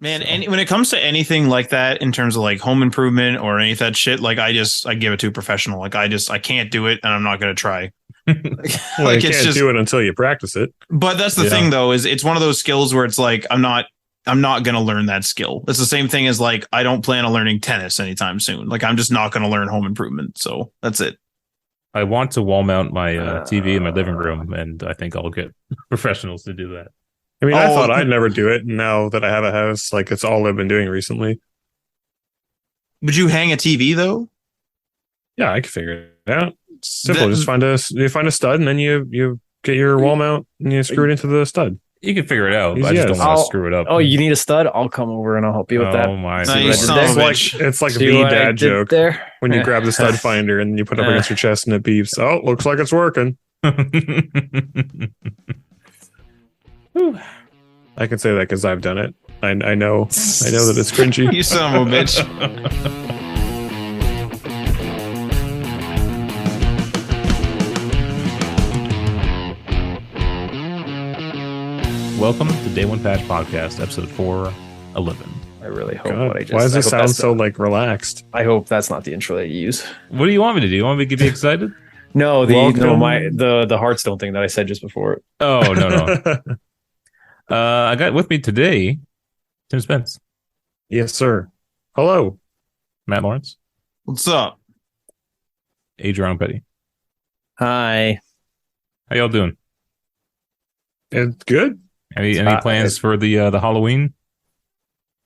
Man, So when it comes to anything like that in terms of like home improvement or any of that shit, like I give it to a professional. Like I can't do it and I'm not gonna try. Well, you Like it's can't just do it until you practice it. but that's the Yeah. thing though, is it's one of those skills where it's like I'm not gonna learn that skill. It's the same thing as like I don't plan on learning tennis anytime soon. Like I'm just not gonna learn home improvement. So that's it. I want to wall mount my TV in my living Uh, room, and I think I'll get professionals to do that. I mean, I Oh, thought I'd never do it. And now that I have a house, like it's all I've been doing recently. would you hang a TV though? Yeah, I can figure it out. It's simple. That- Just find a stud, and then you get your wall mount and you screw it into the stud. You can figure it out, but I Easy just as. don't want to I'll- screw it up. Oh, you need a stud? I'll come over and I'll help you with that. Oh my! Nice, what I son did of It's a there? like bitch. it's like See the what I dad did joke there? when you grab the stud finder and you put it up against your chest and it beeps. Oh, looks like it's working. Whew. I can say that because I've done it. I know that it's cringy. You son of a bitch. Welcome to Day One Patch Podcast, episode 411. I really hope God, what I just. why does I it hope sound that's so like relaxed? I hope that's not the intro that you use. What do you want me to do? You want me to get you excited? No, Welcome. the Hearthstone thing that I said just before. Oh no. I got with me today Tim Spence, Yes, sir. Hello. Matt Lawrence, What's up? Adriano Petty. Hi. How y'all doing? It's good. Any Uh, plans for the Halloween?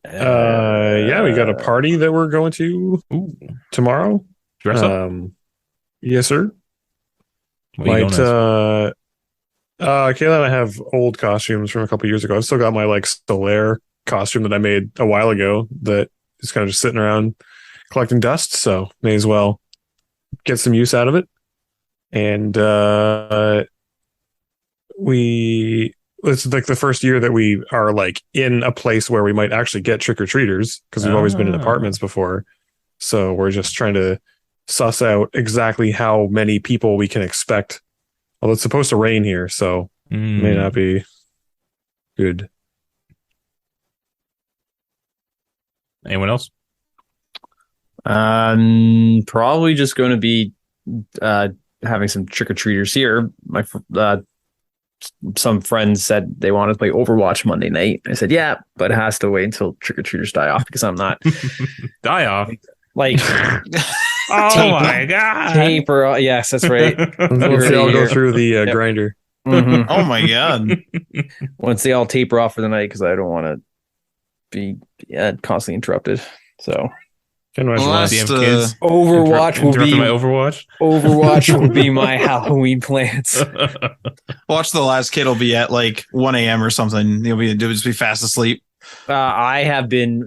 Yeah, we got a party that we're going to Ooh, tomorrow. dress up. Yes, sir. What are you Might going as? Kayla and I have old costumes from a couple years ago. I've still got my like Solaire costume that I made a while ago that is kind of just sitting around collecting dust, so may as well get some use out of it. And it's like the first year that we are like in a place where we might actually get trick-or-treaters because we've always been in Ah. apartments before. So we're just trying to suss out exactly how many people we can expect. Although it's supposed to rain here, so it may not be good. Anyone else? Probably just going to be having some trick or treaters here. Some friends said they wanted to play Overwatch Monday night. I said, yeah, but it has to wait until trick or treaters die off because I'm not Die off. like Oh Tape. my god. taper. Yes, that's right. Let's see, I'll go through the Yep. grinder. Mhm. Oh my god. Once they all taper off for the night because I don't want to be constantly interrupted. So Can imagine Well, why. that's- Damn uh, kids. Overwatch will Interrupting be my Overwatch. Overwatch will be my Halloween plans. Watch the last kid will be at like 1 a.m. or something. He'll just be fast asleep. I have been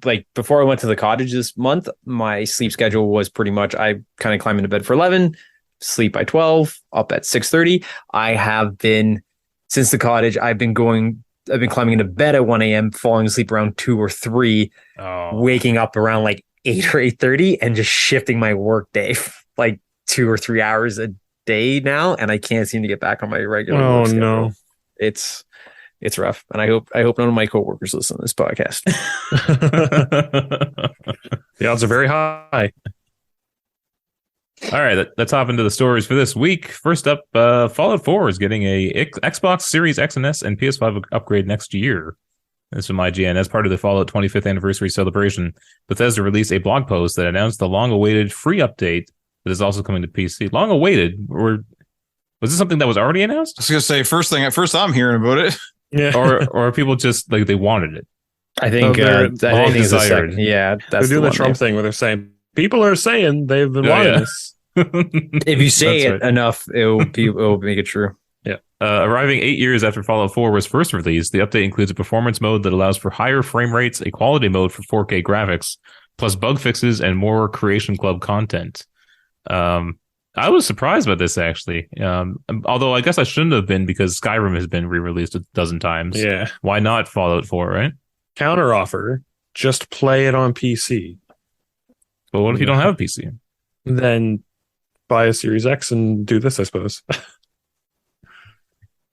like before I went to the cottage this month, my sleep schedule was pretty much I kind of climb into bed for 11, sleep by 12, up at 6:30. I have been since the cottage, I've been climbing into bed at 1 a.m., falling asleep around 2 or 3, Oh. waking up around like 8 or 8:30 and just shifting my work day like 2 or 3 hours a day now, and I can't seem to get back on my regular Oh work schedule. no. It's rough, and I hope none of my coworkers listen to this podcast. The odds are very high. All right, let's hop into the stories for this week. First up, Fallout 4 is getting a Xbox Series X and S and PS5 upgrade next year. This is from IGN. As part of the Fallout 25th anniversary celebration, Bethesda released a blog post that announced the long-awaited free update that is also coming to PC. Long-awaited, or was this something that was already announced? I was gonna say first I'm hearing about it. Yeah. Or are people just like they wanted it? I think they're I long think it's the desired. second. Yeah, They're that's doing the one Trump thing where they're saying people are saying they've been Oh, wanting yeah. this. If you say That's it enough, it will make it true. Arriving 8 years after Fallout 4 was first released, the update includes a performance mode that allows for higher frame rates, a quality mode for 4K graphics, plus bug fixes and more Creation Club content. I was surprised by this, actually. Although I guess I shouldn't have been because Skyrim has been re-released a dozen times. Yeah. Why not Fallout 4, right? Counter offer. Just play it on PC. But what if you don't have a PC? Then buy a Series X and do this, I suppose.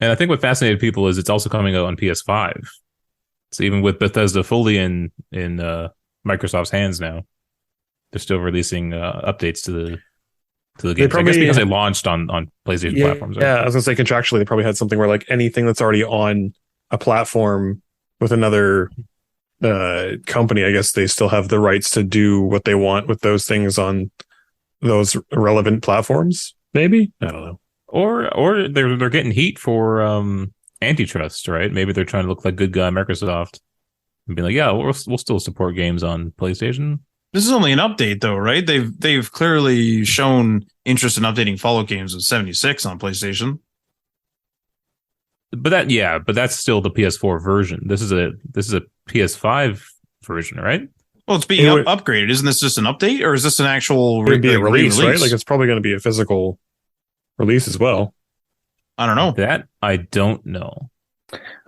And I think what fascinated people is it's also coming out on PS5. So even with Bethesda fully in Microsoft's hands now, they're still releasing updates to the game. I guess because they launched on PlayStation platforms. Right? Yeah, I was gonna say contractually they probably had something where like anything that's already on a platform with another company, I guess they still have the rights to do what they want with those things on those relevant platforms. Maybe, I don't know. Or they're getting heat for antitrust, right? Maybe they're trying to look like good guy Microsoft and be like, yeah, we'll still support games on PlayStation. This is only an update, though, right? They've clearly shown interest in updating Fallout games with 76 on PlayStation. But that's still the PS4 version. This is a PS5 version, right? Well, it's being upgraded. Isn't this just an update, or is this an actual it'd be a release, right? Like it's probably going to be a physical release as well. I don't know. That I don't know.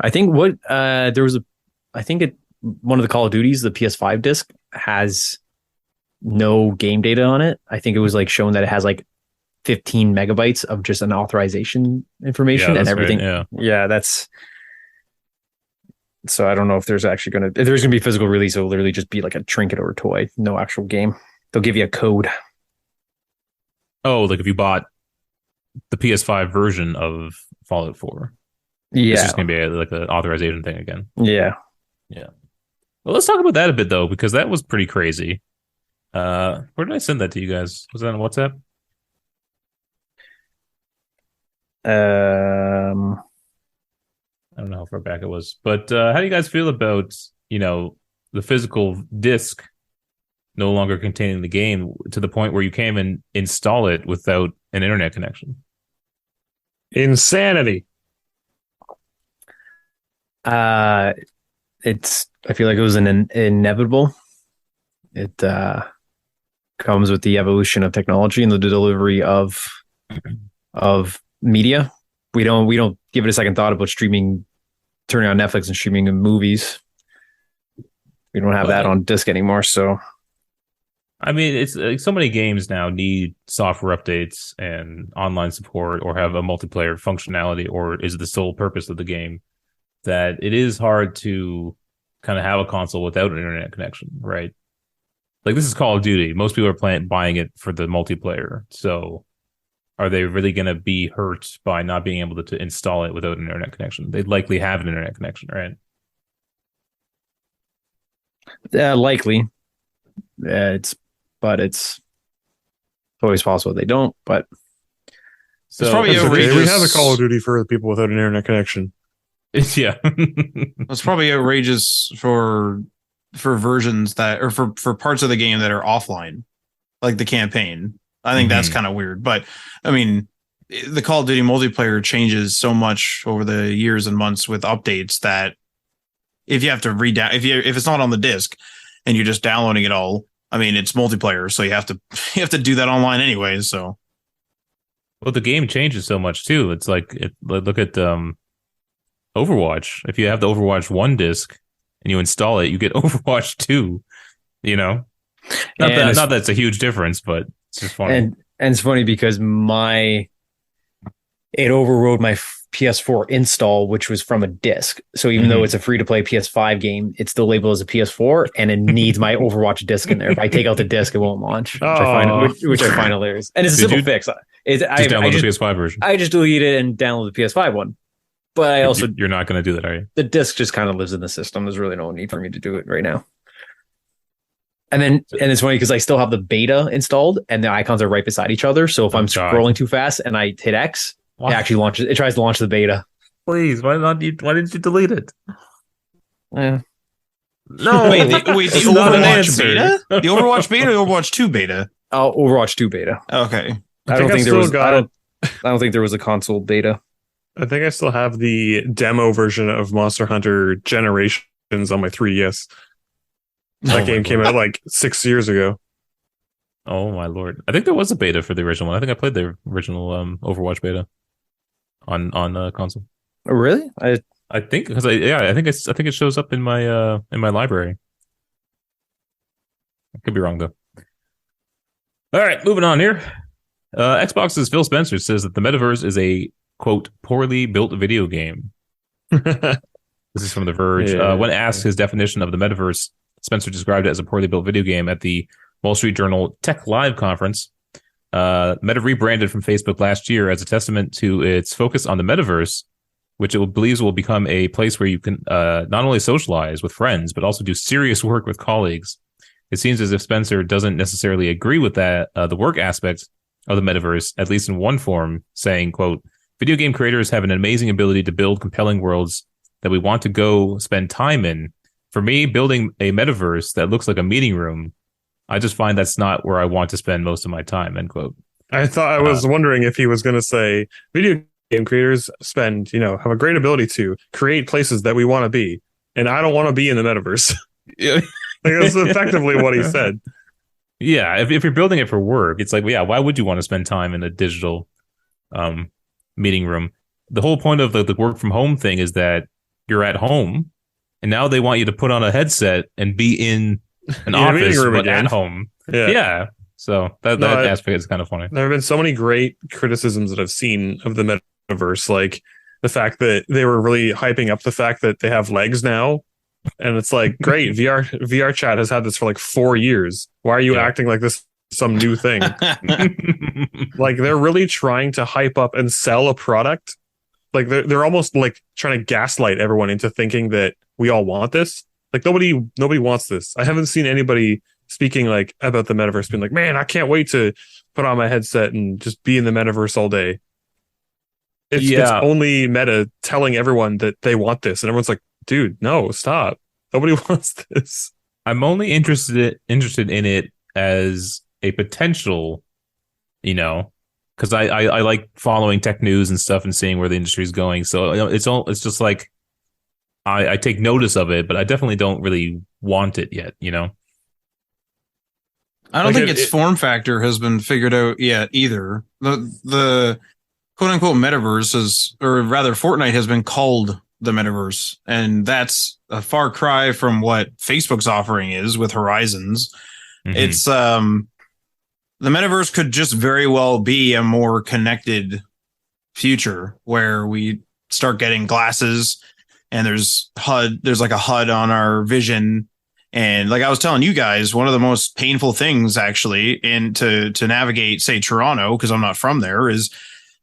I think one of the Call of Duties, the PS5 disc has no game data on it. I think it was like shown that it has like 15 megabytes of just an authorization information and everything. Right, yeah, that's. So I don't know if there's actually if there's going to be a physical release, it'll literally just be like a trinket or a toy, no actual game. They'll give you a code. Oh, like if you bought the PS5 version of Fallout 4. Yeah. It's just going to be like an authorization thing again. Yeah. Yeah. Well, let's talk about that a bit, though, because that was pretty crazy. Where did I send that to you guys? Was that on WhatsApp? I don't know how far back it was, but how do you guys feel about, the physical disc no longer containing the game to the point where you came and install it without an internet connection? Insanity. I feel like it was inevitable. It comes with the evolution of technology and the delivery of media. We don't give it a second thought about streaming, turning on Netflix and streaming movies. We don't have that on disc anymore. So, I mean, it's like so many games now need software updates and online support, or have a multiplayer functionality, or is the sole purpose of the game, that it is hard to kind of have a console without an internet connection, right? Like this is Call of Duty. Most people are buying it for the multiplayer. So are they really going to be hurt by not being able to install it without an internet connection? They'd likely have an internet connection, right? Likely. It's always possible they don't, but so it's probably outrageous. We have a Call of Duty for the people without an internet connection. Yeah. It's probably outrageous for versions that, or for parts of the game that are offline, like the campaign. I think that's kind of weird, but I mean, the Call of Duty multiplayer changes so much over the years and months with updates that if you have to if it's not on the disc and you're just downloading it all, I mean, it's multiplayer, so you have to do that online anyway. So, well, the game changes so much too. It's like look at Overwatch. If you have the Overwatch 1 disc and you install it, you get Overwatch 2. Not that it's a huge difference, but it's just funny. And it's funny because it overrode my PS4 install, which was from a disc. So even though it's a free-to-play PS5 game, it's still labeled as a PS4, and it needs my Overwatch disc in there. If I take out the disc, it won't launch, which I find hilarious. And it's a simple fix. Download the PS5 version. I just deleted it and download the PS5 one. But I also... You're not going to do that, are you? The disc just kind of lives in the system. There's really no need for me to do it right now. And it's funny because I still have the beta installed, and the icons are right beside each other. So if I'm scrolling too fast and I hit X, it actually launches. It tries to launch the beta. Please, why didn't you delete it? Yeah. No, wait, the Overwatch beta? The Overwatch beta or Overwatch 2 beta? Oh, Overwatch 2 beta. Okay. I don't think there was a console beta. I think I still have the demo version of Monster Hunter Generations on my 3DS. That game came out like 6 years ago. Oh my lord! I think there was a beta for the original one. I think I played the original Overwatch beta on console. Oh, really? I think because I think it shows up in my library. I could be wrong though. All right, moving on here. Xbox's Phil Spencer says that the Metaverse is a quote poorly built video game. This is from The Verge. When asked his definition of the metaverse, Spencer described it as a poorly built video game at the Wall Street Journal Tech Live conference. Meta rebranded from Facebook last year as a testament to its focus on the metaverse, which it believes will become a place where you can not only socialize with friends, but also do serious work with colleagues. It seems as if Spencer doesn't necessarily agree with that, the work aspect of the metaverse, at least in one form, saying, quote, video game creators have an amazing ability to build compelling worlds that we want to go spend time in. For me, building a metaverse that looks like a meeting room, I just find that's not where I want to spend most of my time, end quote. I thought I was wondering if he was going to say video game creators have a great ability to create places that we want to be. And I don't want to be in the metaverse. Yeah. That's effectively what he said. Yeah. If you're building it for work, it's like, yeah, why would you want to spend time in a digital meeting room? The whole point of the work from home thing is that you're at home and now they want you to put on a headset and be in an office, but again. At home. Yeah. So that aspect is kind of funny. There have been so many great criticisms that I've seen of the metaverse, like the fact that they were really hyping up the fact that they have legs now. And it's like, great, VR chat has had this for like 4 years. Why are you acting like this is some new thing? Like they're really trying to hype up and sell a product. Like they're almost like trying to gaslight everyone into thinking that we all want this. Like nobody wants this. I haven't seen anybody speaking like about the metaverse being like, man, I can't wait to put on my headset and just be in the metaverse all day. It's only Meta telling everyone that they want this, and everyone's like, dude, no, stop. Nobody wants this. I'm only interested in it as a potential, because I like following tech news and stuff and seeing where the industry is going. So it's just like I take notice of it, but I definitely don't really want it yet, I don't think its form factor has been figured out yet either. The quote unquote metaverse or rather Fortnite has been called the metaverse, and that's a far cry from what Facebook's offering is with Horizons. Mm-hmm. It's the metaverse could just very well be a more connected future where we start getting glasses and there's like a HUD on our vision. And like I was telling you guys, one of the most painful things actually to navigate, say, Toronto, because I'm not from there, is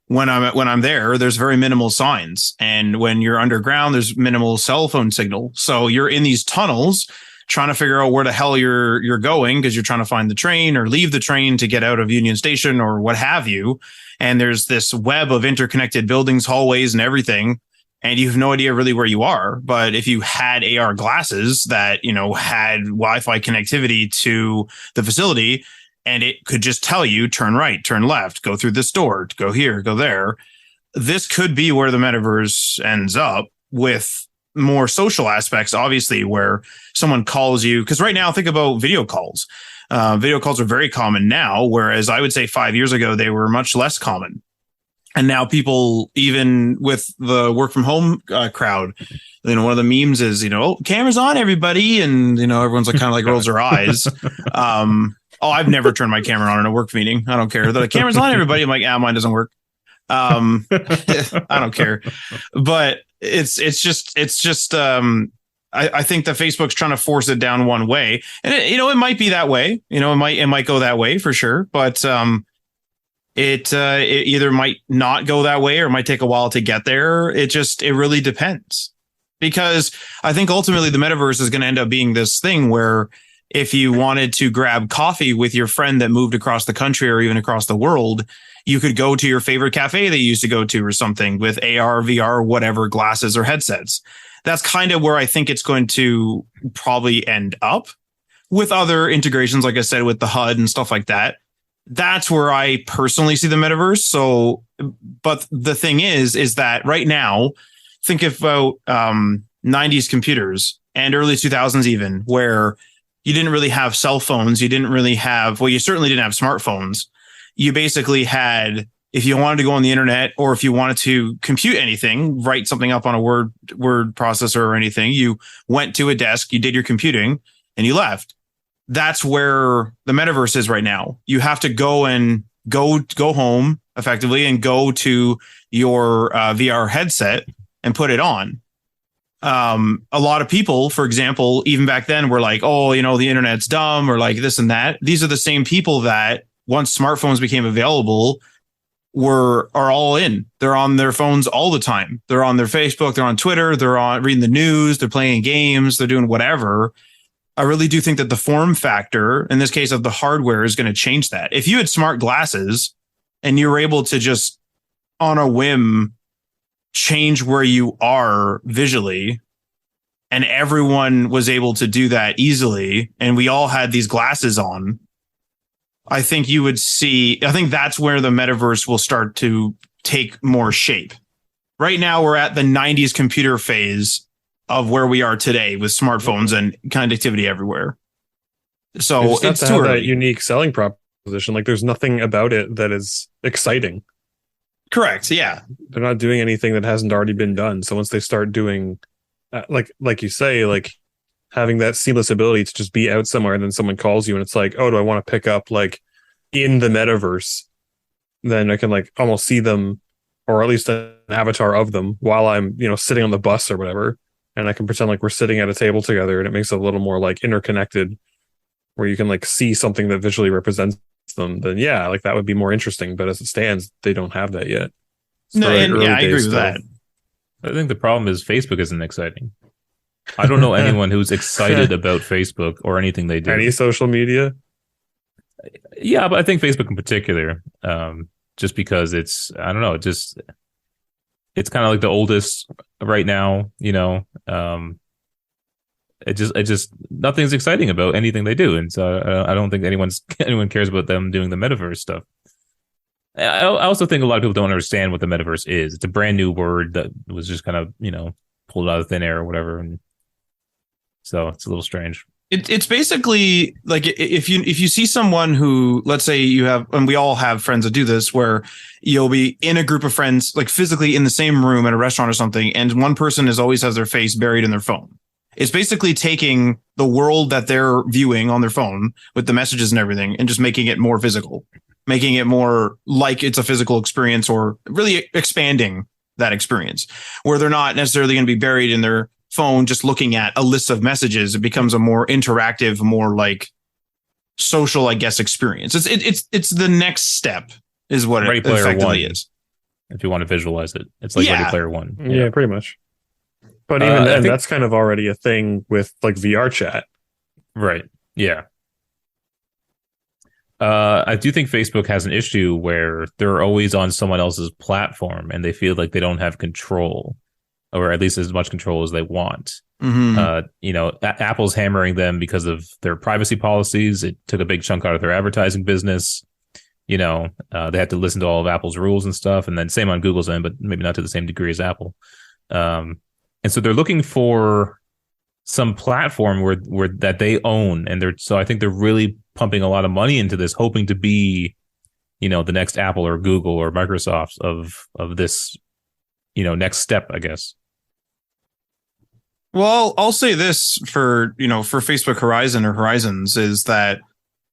when I'm there, there's very minimal signs. And when you're underground, there's minimal cell phone signal. So you're in these tunnels trying to figure out where the hell you're going because you're trying to find the train or leave the train to get out of Union Station or what have you. And there's this web of interconnected buildings, hallways, and everything. And you have no idea really where you are. But if you had AR glasses that, had Wi-Fi connectivity to the facility, and it could just tell you, turn right, turn left, go through this door, go here, go there. This could be where the metaverse ends up with more social aspects, obviously, where someone calls you. Because right now, think about video calls. Video calls are very common now, whereas I would say 5 years ago, they were much less common. And now people, even with the work from home crowd, one of the memes is, cameras on, everybody. And, everyone's like kind of like rolls their eyes. I've never turned my camera on in a work meeting. I don't care. The camera's on, everybody. I'm like, mine doesn't work. I don't care. But it's just I think that Facebook's trying to force it down one way. And it might be that way. It might go that way for sure. But it either might not go that way or it might take a while to get there. It really depends, because I think ultimately the metaverse is going to end up being this thing where if you wanted to grab coffee with your friend that moved across the country or even across the world, you could go to your favorite cafe that you used to go to or something with AR, VR, whatever, glasses or headsets. That's kind of where I think it's going to probably end up, with other integrations, like I said, with the HUD and stuff like that. That's where I personally see the metaverse. So, but the thing is that right now, think about 90s computers and early 2000s even, where you didn't really have cell phones. You didn't really have, you certainly didn't have smartphones. You basically had, if you wanted to go on the internet or if you wanted to compute anything, write something up on a word processor or anything, you went to a desk, you did your computing, and you left. That's where the metaverse is right now. You have to go home effectively and go to your VR headset and put it on. A lot of people, for example, even back then were like, oh, the internet's dumb or like this and that. These are the same people that once smartphones became available are all in. They're on their phones all the time. They're on their Facebook, they're on Twitter, they're on reading the news, they're playing games, they're doing whatever. I really do think that the form factor, in this case of the hardware, is going to change that. If you had smart glasses and you were able to just on a whim change where you are visually, and everyone was able to do that easily, and we all had these glasses on, I think that's where the metaverse will start to take more shape. Right now, we're at the 90s computer phase of where we are today with smartphones and connectivity everywhere. So it's too early. That unique selling proposition. Like there's nothing about it that is exciting. Correct. Yeah. They're not doing anything that hasn't already been done. So once they start doing, like you say, like having that seamless ability to just be out somewhere and then someone calls you and it's like, oh, do I want to pick up like in the metaverse? Then I can like almost see them, or at least an avatar of them while I'm, sitting on the bus or whatever. And I can pretend like we're sitting at a table together, and it makes it a little more like interconnected where you can like see something that visually represents them. Then yeah, like that would be more interesting. But as it stands, they don't have that yet. No, and I agree with that. I think the problem is Facebook isn't exciting. I don't know anyone who's excited about Facebook or anything they do. Any social media? Yeah, but I think Facebook in particular, just because it's kind of like the oldest right now, it just nothing's exciting about anything they do. And so I don't think anyone cares about them doing the metaverse stuff. I also think a lot of people don't understand what the metaverse is. It's a brand new word that was just kind of, pulled out of thin air or whatever. And so it's a little strange. It's basically like if you see someone who, let's say you have, and we all have friends that do this, where you'll be in a group of friends, like physically in the same room at a restaurant or something, and one person always has their face buried in their phone. It's basically taking the world that they're viewing on their phone with the messages and everything and just making it more physical, making it more like it's a physical experience, or really expanding that experience where they're not necessarily going to be buried in their phone just looking at a list of messages. It becomes a more interactive, more like social, I guess, experience. It's the next step is what Ready it Player effectively One, is. If you want to visualize it, it's like Ready Player One. Yeah, pretty much. But even then, that's kind of already a thing with like VR chat. Right. Yeah. I do think Facebook has an issue where they're always on someone else's platform and they feel like they don't have control, or at least as much control as they want. Mm-hmm. Apple's hammering them because of their privacy policies. It took a big chunk out of their advertising business. They had to listen to all of Apple's rules and stuff. And then same on Google's end, but maybe not to the same degree as Apple. And so they're looking for some platform where that they own. And so I think they're really pumping a lot of money into this, hoping to be, the next Apple or Google or Microsoft of this, next step, I guess. Well, I'll say this for Facebook Horizon or Horizons is that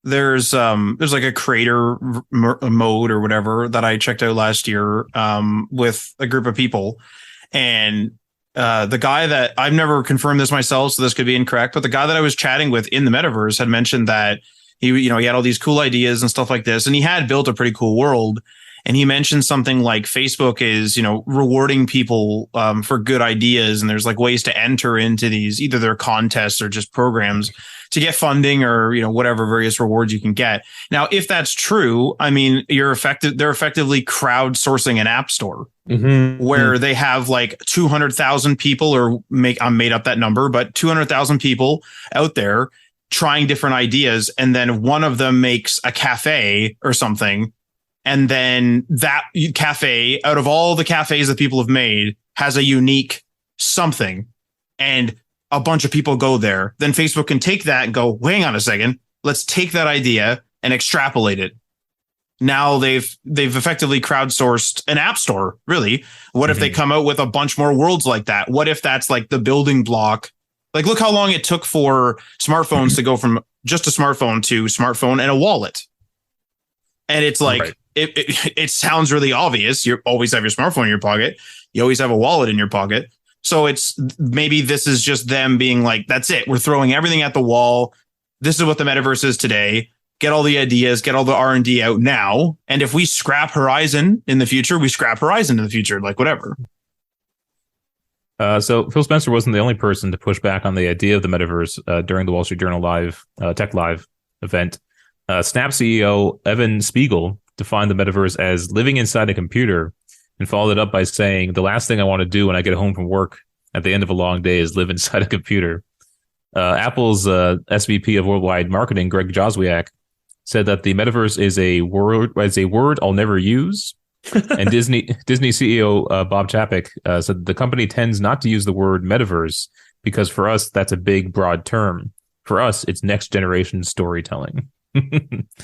there's like a creator mode or whatever that I checked out last year with a group of people, and the guy that I've never confirmed this myself, so this could be incorrect, but the guy that I was chatting with in the metaverse had mentioned that he had all these cool ideas and stuff like this, and he had built a pretty cool world. And he mentioned something like Facebook is, rewarding people for good ideas. And there's like ways to enter into these, either their contests or just programs to get funding or, whatever various rewards you can get. Now, if that's true, I mean, they're effectively crowdsourcing an app store where they have like 200,000 people, or I made up that number, but 200,000 people out there trying different ideas. And then one of them makes a cafe or something. And then that cafe, out of all the cafes that people have made, has a unique something, and a bunch of people go there. Then Facebook can take that and go, hang on a second, let's take that idea and extrapolate it. Now they've effectively crowdsourced an app store, really. What if they come out with a bunch more worlds like that? What if that's like the building block? Like, look how long it took for smartphones to go from just a smartphone to smartphone and a wallet. And it's like, right. It sounds really obvious. You always have your smartphone in your pocket. You always have a wallet in your pocket. So it's maybe this is just them being like, that's it. We're throwing everything at the wall. This is what the metaverse is today. Get all the ideas, get all the R&D out now. And if we scrap Horizon in the future, we scrap Horizon in the future, like whatever. So Phil Spencer wasn't the only person to push back on the idea of the metaverse during the Wall Street Journal Tech Live event. Snap CEO Evan Spiegel defined the metaverse as living inside a computer and followed it up by saying, the last thing I want to do when I get home from work at the end of a long day is live inside a computer. Apple's SVP of Worldwide Marketing, Greg Joswiak, said that the metaverse is a word I'll never use. And Disney CEO Bob Chapek said the company tends not to use the word metaverse because for us, that's a big, broad term. For us, it's next generation storytelling.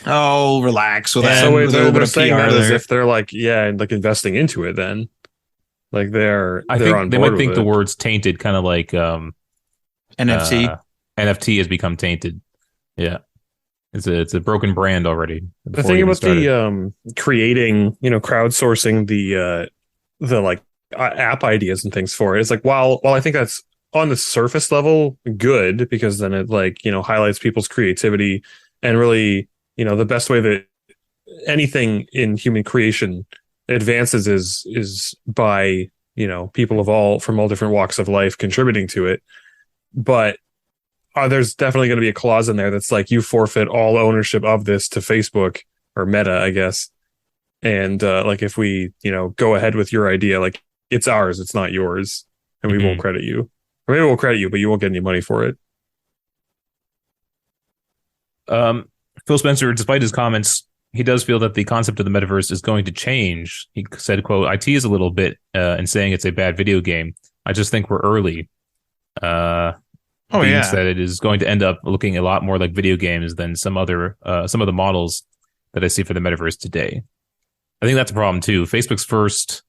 Oh, relax with that. So With a little bit they're of saying PR that as there. if they're like, yeah, like investing into it then. Like they're I on think they board might think with the it. word's tainted, kind of like NFT. NFT has become tainted. Yeah. It's a broken brand already. The thing about the creating, crowdsourcing the like app ideas and things for it is like while I think that's on the surface level good because then it like highlights people's creativity and really the best way that anything in human creation advances is by people from all different walks of life contributing to it, but there's definitely going to be a clause in there that's like you forfeit all ownership of this to Facebook or Meta, I guess. And like if we, go ahead with your idea, like it's ours, it's not yours, and we won't credit you. Or maybe we'll credit you, but you won't get any money for it. Phil Spencer, despite his comments, he does feel that the concept of the metaverse is going to change. He said, quote, IT is a little bit in saying it's a bad video game. I just think we're early. That it is going to end up looking a lot more like video games than some of the models that I see for the metaverse today. I think that's a problem too. Facebook's first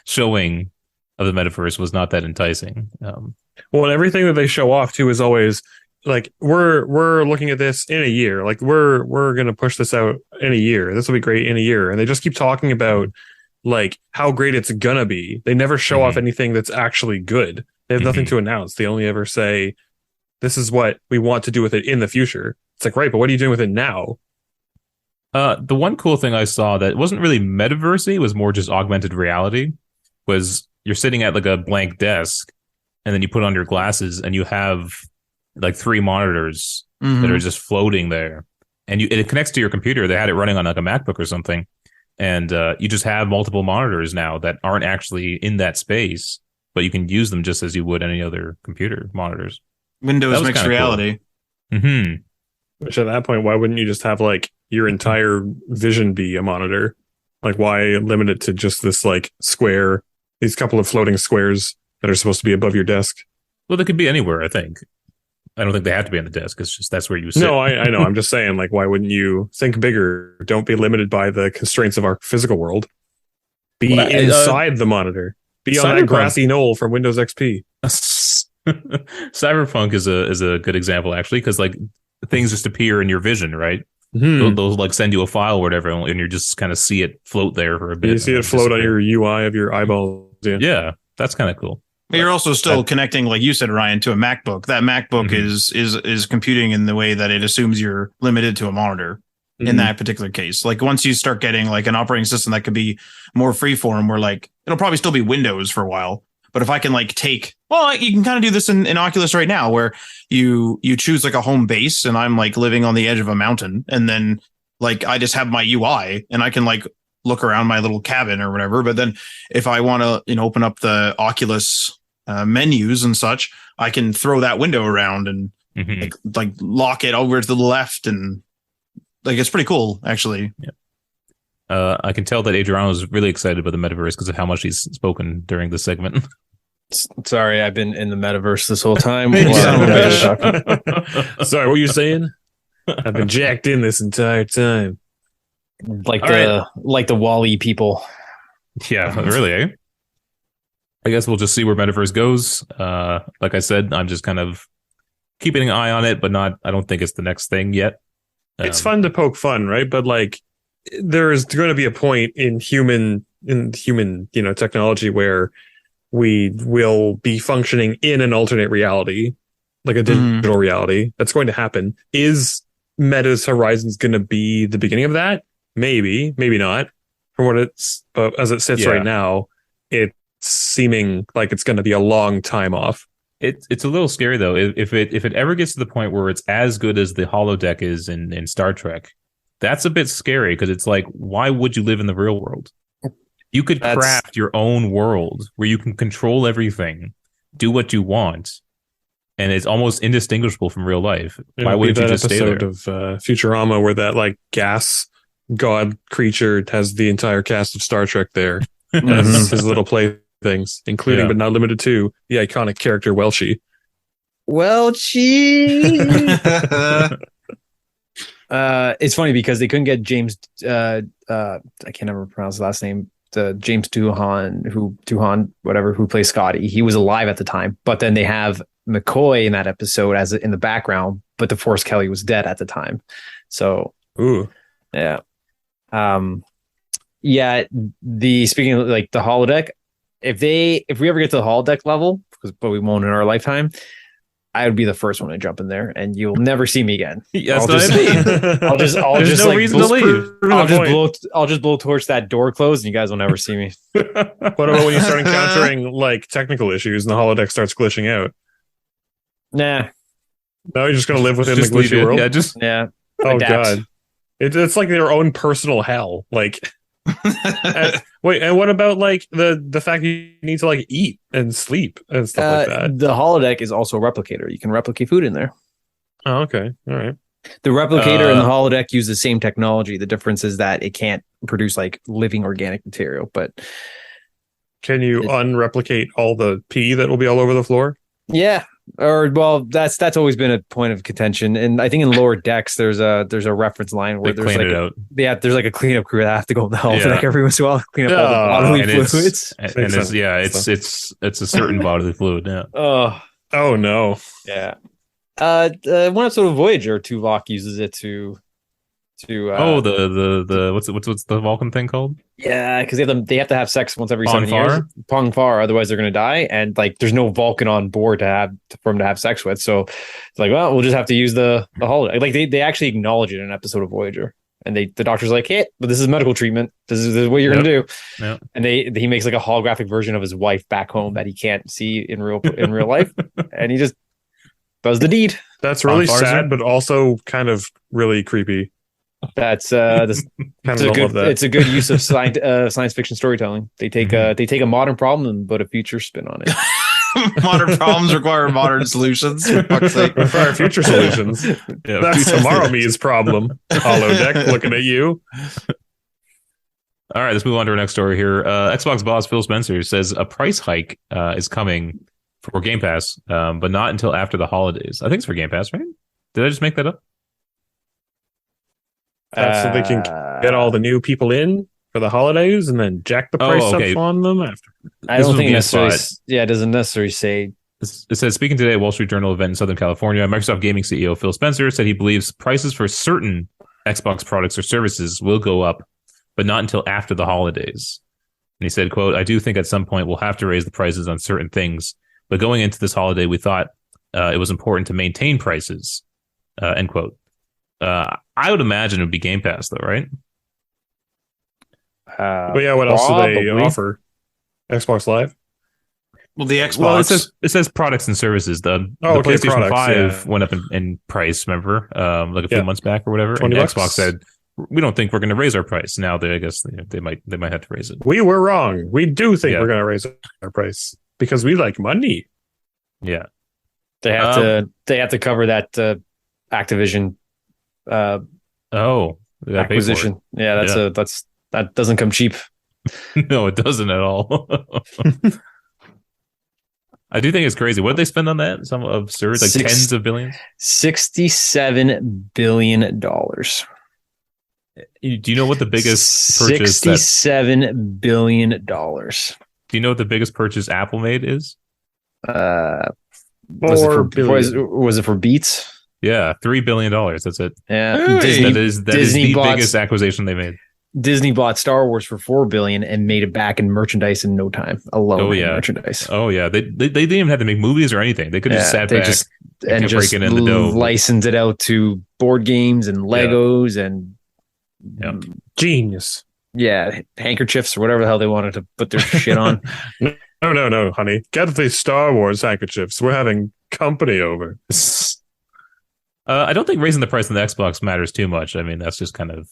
showing of the metaverse was not that enticing. Well, and everything that they show off too is always like we're looking at this in a year. Like we're going to push this out in a year. This will be great in a year. And they just keep talking about like how great it's gonna be. They never show off anything that's actually good. They have nothing to announce. They only ever say, this is what we want to do with it in the future. It's like, right, but what are you doing with it now? The one cool thing I saw that wasn't really metaversey, was more just augmented reality, was you're sitting at like a blank desk and then you put on your glasses and you have like 3 monitors that are just floating there. And it connects to your computer. They had it running on like a MacBook or something. And you just have multiple monitors now that aren't actually in that space, but you can use them just as you would any other computer monitors. Windows mixed reality. Cool. Which at that point, why wouldn't you just have like your entire vision be a monitor? Like why limit it to just this like square, these couple of floating squares that are supposed to be above your desk? Well, they could be anywhere, I think. I don't think they have to be on the desk. It's just that's where you sit. No, I know. I'm just saying, like, why wouldn't you think bigger? Don't be limited by the constraints of our physical world. Be inside the monitor. Be on that grassy knoll from Windows XP. Cyberpunk is a good example, actually, because like things just appear in your vision, right? They'll like send you a file or whatever, and you just kind of see it float there for a bit. You see it float on your UI of your eyeballs. Yeah, that's kind of cool. But you're also still connecting, like you said, Ryan, to a MacBook. That MacBook is computing in the way that it assumes you're limited to a monitor in that particular case. Like once you start getting like an operating system that could be more freeform, where like it'll probably still be Windows for a while. But if I can like you can kind of do this in Oculus right now, where you choose like a home base, and I'm like living on the edge of a mountain, and then like I just have my UI, and I can like look around my little cabin or whatever. But then if I want to open up the Oculus menus and such, I can throw that window around and like lock it over to the left, and like it's pretty cool actually. Yeah. I can tell that Adriano is really excited about the metaverse because of how much he's spoken during this segment. Sorry, I've been in the metaverse this whole time. Sorry, what were you saying? I've been jacked in this entire time. Like the Wall-E people. Yeah, really, eh? I guess we'll just see where Metaverse goes. Like I said, I'm just kind of keeping an eye on it, but I don't think it's the next thing yet. It's fun to poke fun, right? But like there is going to be a point in human technology where we will be functioning in an alternate reality, like a digital reality. That's going to happen. Is Meta's Horizons going to be the beginning of that? Maybe, maybe not. From what it's, but as it sits right now, it's seeming like it's going to be a long time off. It's a little scary though. If it ever gets to the point where it's as good as the holodeck is in Star Trek, that's a bit scary because it's like, why would you live in the real world? You could craft your own world where you can control everything, do what you want, and it's almost indistinguishable from real life. Why wouldn't you just stay there? Of Futurama where that like gas god creature has the entire cast of Star Trek there as his little playthings, including but not limited to the iconic character Welshie. It's funny because they couldn't get James. I can't ever pronounce his last name. James Doohan, who plays Scotty. He was alive at the time, but then they have McCoy in that episode as in the background. But DeForest Kelly was dead at the time, so yeah. Speaking of like the holodeck, if we ever get to the holodeck level, but we won't in our lifetime, I would be the first one to jump in there, and you'll never see me again. That's what I mean. I'll just no reason to leave. I'll just blow torch that door closed, and you guys will never see me. What about when you start encountering like technical issues and the holodeck starts glitching out? Nah. No, you're just gonna live within the glitchy world. Yeah. Oh adapt. God. It's like their own personal hell. Like, and what about like the fact you need to like eat and sleep and stuff like that? The holodeck is also a replicator. You can replicate food in there. Oh, okay, all right. The replicator and the holodeck use the same technology. The difference is that it can't produce like living organic material. But can you unreplicate all the pee that will be all over the floor? Yeah. Or well, that's always been a point of contention, and I think in Lower Decks there's a reference line where there's like there's like a cleanup crew that have to go in the holodeck every once in a while, clean up all the bodily fluids. It's a certain bodily fluid. Yeah. Oh no. Yeah. One episode of Voyager, Tuvok uses it to the what's the Vulcan thing called? Yeah, because they have to have sex once every 7 years. Pong Far, otherwise they're gonna die, and like there's no Vulcan on board for them to have sex with. So it's like, well, we'll just have to use the holodeck. Like they actually acknowledge it in an episode of Voyager, and the doctor's like, hey, but this is medical treatment. This is what you're gonna do. Yep. And he makes like a holographic version of his wife back home that he can't see in real life, and he just does the deed. That's really sad, but also kind of really creepy. That's it's a good use of science fiction storytelling. They take a modern problem and put a future spin on it. Modern problems require modern solutions. For fuck's sake. Require future solutions. That's tomorrow me's problem. Holodeck looking at you. All right, let's move on to our next story here. Xbox boss Phil Spencer says a price hike is coming for Game Pass, but not until after the holidays. I think it's for Game Pass, right? Did I just make that up? So they can get all the new people in for the holidays and then jack the price up on them after. I don't think it necessarily. Yeah, it doesn't necessarily say. It says, speaking today at Wall Street Journal event in Southern California, Microsoft Gaming CEO Phil Spencer said he believes prices for certain Xbox products or services will go up, but not until after the holidays. And he said, quote, I do think at some point we'll have to raise the prices on certain things, but going into this holiday, we thought it was important to maintain prices, end quote. I would imagine it would be Game Pass, though, right? But yeah, what else do they offer? Xbox Live? Well, the Xbox. Well, it says products and services. The PlayStation 5 went up in price, remember? Like a few months back or whatever. And Xbox said, we don't think we're going to raise our price. Now, I guess they might have to raise it. We were wrong. We do think we're going to raise our price because we like money. Yeah. They have to cover that Activision acquisition. Yeah, that doesn't come cheap. No, it doesn't at all. I do think it's crazy. What did they spend on that? Some absurd, tens of billions? $67 billion. Do you know what the biggest purchase? $67 billion. Do you know what the biggest purchase Apple made is? Was it for Beats? Yeah, $3 billion. That's it. Yeah, that is the biggest acquisition they made. Disney bought Star Wars for $4 billion and made it back in merchandise in no time. Alone in merchandise. Oh yeah, they didn't even have to make movies or anything. They could have just sat back and just breaking in the dough. Licensed it out to board games and Legos and genius. Yeah, handkerchiefs or whatever the hell they wanted to put their shit on. No, honey. Get the Star Wars handkerchiefs. We're having company over. I don't think raising the price on the Xbox matters too much. I mean, that's just kind of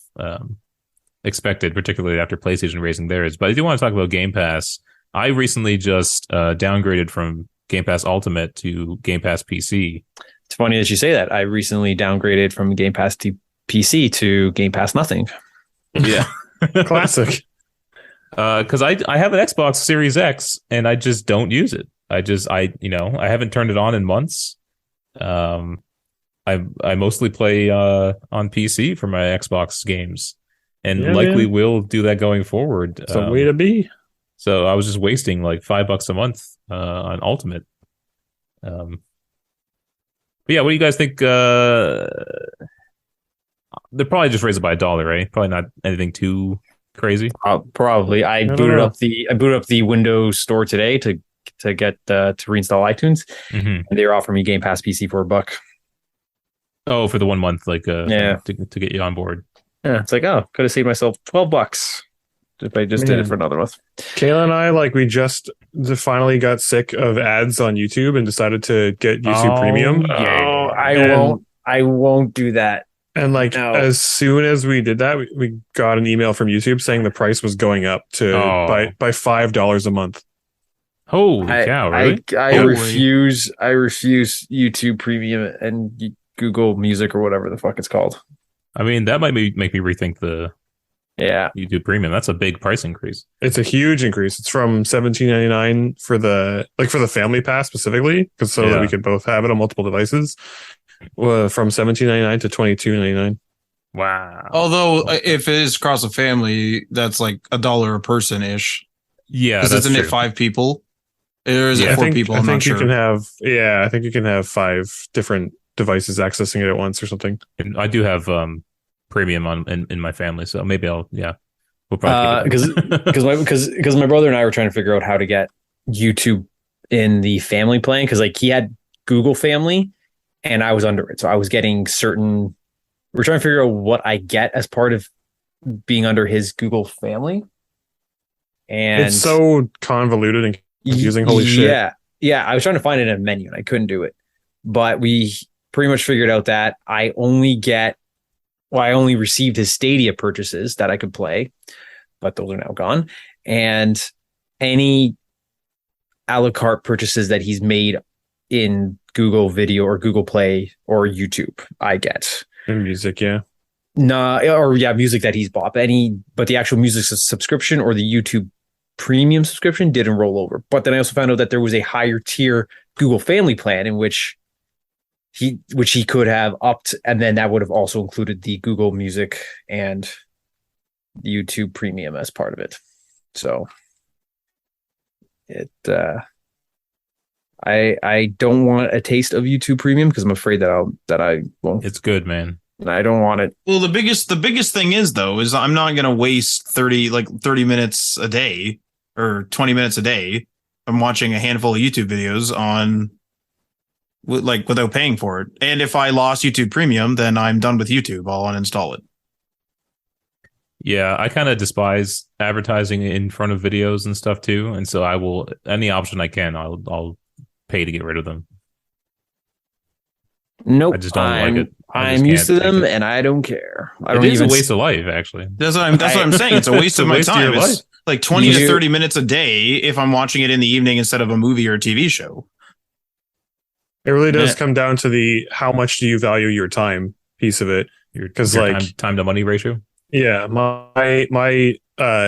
expected, particularly after PlayStation raising theirs. But I do want to talk about Game Pass. I recently just downgraded from Game Pass Ultimate to Game Pass PC. It's funny that you say that. I recently downgraded from Game Pass to PC to Game Pass Nothing. Yeah. Classic. Because I have an Xbox Series X and I just don't use it. I haven't turned it on in months. I mostly play on PC for my Xbox games, and likely will do that going forward. It's a way to be. So I was just wasting like $5 a month on Ultimate. But yeah, what do you guys think? They'll probably just raise it by $1, right? Probably not anything too crazy. Probably. I booted up the Windows Store today to get to reinstall iTunes, and they were offering me Game Pass PC for $1. Oh, for the 1 month, to get you on board. Yeah, it's like, could have saved myself $12 if I just did it for another month. Kayla and I, we just finally got sick of ads on YouTube and decided to get YouTube Premium. I won't do that. And as soon as we did that, we got an email from YouTube saying the price was going up to by $5 a month. Holy cow! Really? I refuse YouTube Premium and Google Music or whatever the fuck it's called. I mean, that might make me rethink the YouTube Premium. That's a big price increase. It's a huge increase. It's from $17.99 for the family pass specifically, that we could both have it on multiple devices. From $17.99 to $22.99. Wow. Although if it is across a family, that's like $1 a person ish. Yeah, because isn't it 5 people? Or is it 4 people? I'm not sure. I think you can have 5 different devices accessing it at once or something. And I do have premium in my family, so maybe we'll probably because my brother and I were trying to figure out how to get YouTube in the family plan, because he had Google Family and I was under it, so I was getting certain. We're trying to figure out what I get as part of being under his Google Family, and it's so convoluted and confusing. Holy shit! Yeah. I was trying to find it in a menu and I couldn't do it, but we pretty much figured out that I only received his Stadia purchases that I could play, but those are now gone. And any a la carte purchases that he's made in Google Video or Google Play or YouTube, I get. And music, yeah. Music that he's bought. But the actual music subscription or the YouTube Premium subscription didn't roll over. But then I also found out that there was a higher tier Google Family plan in which he could have upped, and then that would have also included the Google Music and YouTube Premium as part of it. So I don't want a taste of YouTube Premium because I'm afraid that I won't. It's good, man. I don't want it. Well, the biggest thing is I'm not going to waste 30 minutes a day or 20 minutes a day. I'm watching a handful of YouTube videos without paying for it. And if I lost YouTube Premium, then I'm done with YouTube. I'll uninstall it. Yeah, I kind of despise advertising in front of videos and stuff too, and so I will, any option I can, I'll pay to get rid of them. Nope, I just don't like it. I'm used to them, and I don't care. It is a waste of life, actually. That's what I'm saying. It's a waste of my time. It's like 20 to 30 minutes a day if I'm watching it in the evening instead of a movie or a TV show. It really does come down to the how much do you value your time piece of it, because time to money ratio. Yeah, my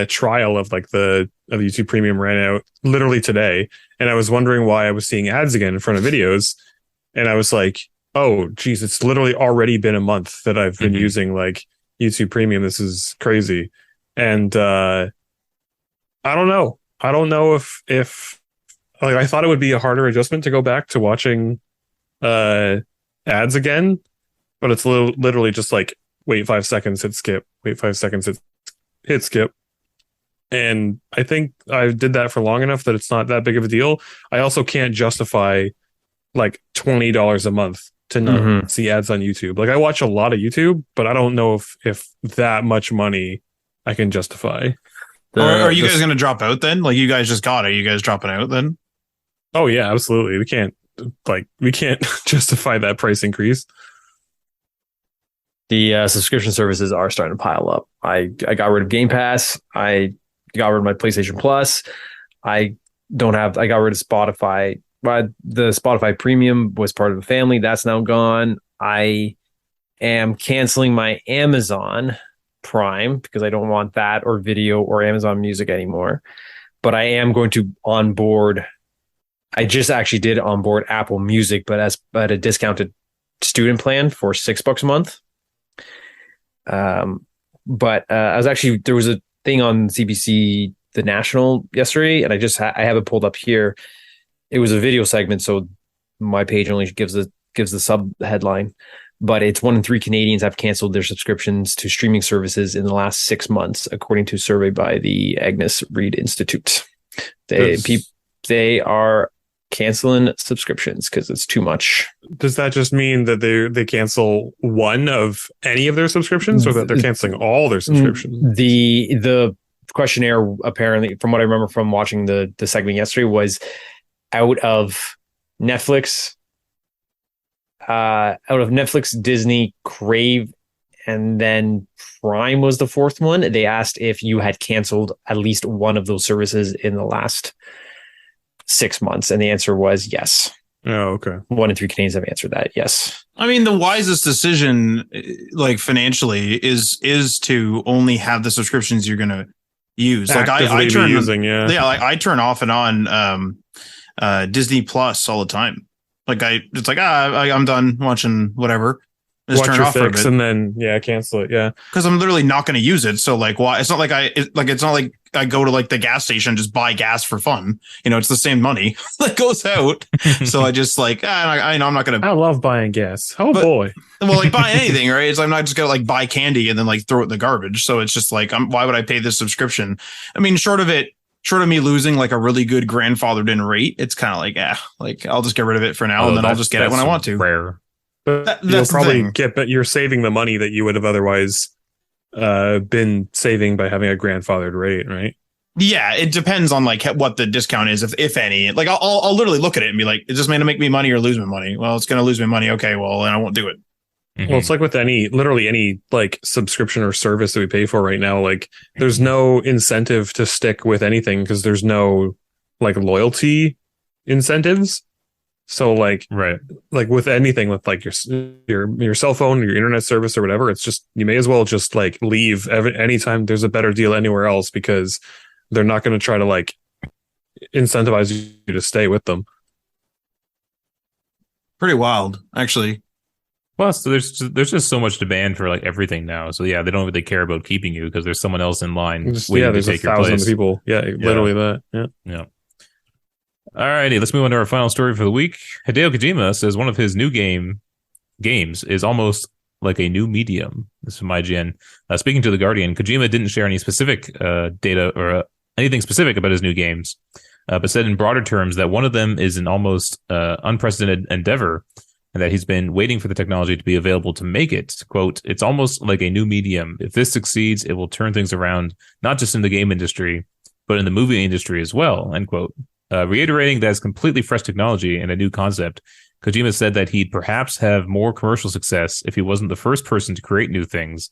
trial of the YouTube Premium ran out literally today, and I was wondering why I was seeing ads again in front of videos, and I was like, oh geez, it's literally already been a month that I've been using YouTube Premium. This is crazy. And I don't know if I thought it would be a harder adjustment to go back to watching ads again, but it's literally just wait 5 seconds, hit skip, wait 5 seconds, hit hit skip. And I think I did that for long enough that it's not that big of a deal. I also can't justify like $20 a month to not see ads on YouTube. Like I watch a lot of YouTube, but I don't know if that much money I can justify. Are you guys going to drop out then? Like you guys just got it. Are you guys dropping out then? Oh yeah, absolutely. We can't justify that price increase. The subscription services are starting to pile up. I got rid of Game Pass. I got rid of my PlayStation Plus. I got rid of Spotify. But the Spotify Premium was part of the family. That's now gone. I am canceling my Amazon Prime because I don't want that or video or Amazon Music anymore. But I am going to onboard. I just actually did onboard Apple Music, but at a discounted student plan for $6 a month. But I was actually, there was a thing on CBC The National yesterday, and I have it pulled up here. It was a video segment, so my page only gives the sub headline. But it's 1 in 3 Canadians have canceled their subscriptions to streaming services in the last 6 months, according to a survey by the Agnes Reed Institute. They are canceling subscriptions because it's too much. Does that just mean that they cancel one of any of their subscriptions, or that they're canceling all their subscriptions? The questionnaire, apparently, from what I remember from watching the segment yesterday, was out of Netflix, Disney, Crave, and then Prime was the fourth one. They asked if you had canceled at least one of those services in the last 6 months, and the answer was yes. Oh, okay. 1 in 3 Canadians have answered that. Yes. I mean, the wisest decision, like financially, is to only have the subscriptions you're going to use. Like I turn off and on Disney Plus all the time. Like I'm done watching whatever. Just watch turn your off for a fix bit. and then cancel it. Yeah, because I'm literally not going to use it. So like, why? It's not like it's not like I go to like the gas station and just buy gas for fun. It's the same money that goes out. So I just like I know I'm not going to. I love buying gas. Oh boy. Well, like buy anything, right? It's I'm not just gonna like buy candy and then like throw it in the garbage. So it's just like why would I pay this subscription? I mean, short of me losing like a really good grandfathered in rate, it's kind of like I'll just get rid of it for now and then I'll just get it when I want to. Rare. But you'll probably but you're saving the money that you would have otherwise been saving by having a grandfathered rate, right? Yeah, it depends on like what the discount is, if any. Like I'll literally look at it and be like, is this going to make me money or lose me money? Well, it's going to lose me money. Okay, well, then I won't do it. Well, it's like with literally any like subscription or service that we pay for right now, like there's no incentive to stick with anything because there's no like loyalty incentives. So like with anything with like your cell phone, your internet service or whatever, it's just you may as well just like leave anytime there's a better deal anywhere else because they're not going to try to like incentivize you to stay with them. Pretty wild, actually. Plus, there's just so much demand for like everything now. So yeah, they don't really care about keeping you because there's someone else in line waiting to take your place. There's 1,000 people. Yeah, literally that. Yeah. All righty, let's move on to our final story for the week. Hideo Kojima says one of his new games is almost like a new medium. This is from IGN. Speaking to The Guardian, Kojima didn't share any specific data or anything specific about his new games, but said in broader terms that one of them is an almost unprecedented endeavor and that he's been waiting for the technology to be available to make it. Quote, it's almost like a new medium. If this succeeds, it will turn things around, not just in the game industry, but in the movie industry as well, end quote. Reiterating that it's completely fresh technology and a new concept, Kojima said that he'd perhaps have more commercial success if he wasn't the first person to create new things,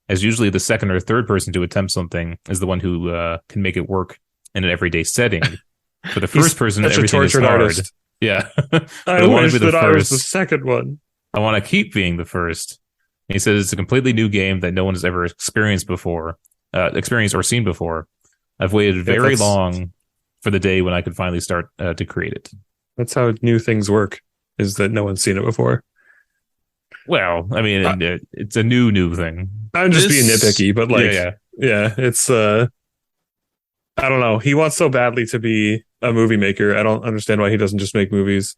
as usually the second or third person to attempt something is the one who can make it work in an everyday setting. For the first person, everything is hard. Artist. Yeah. I wish that I was the second one. I want to keep being the first. And he says it's a completely new game that no one has ever experienced or seen before. I've waited very long for the day when I could finally start to create it. That's how new things work, is that no one's seen it before. Well, I mean, it's a new thing. I'm just being nitpicky, but like, yeah, it's, I don't know. He wants so badly to be a movie maker. I don't understand why he doesn't just make movies.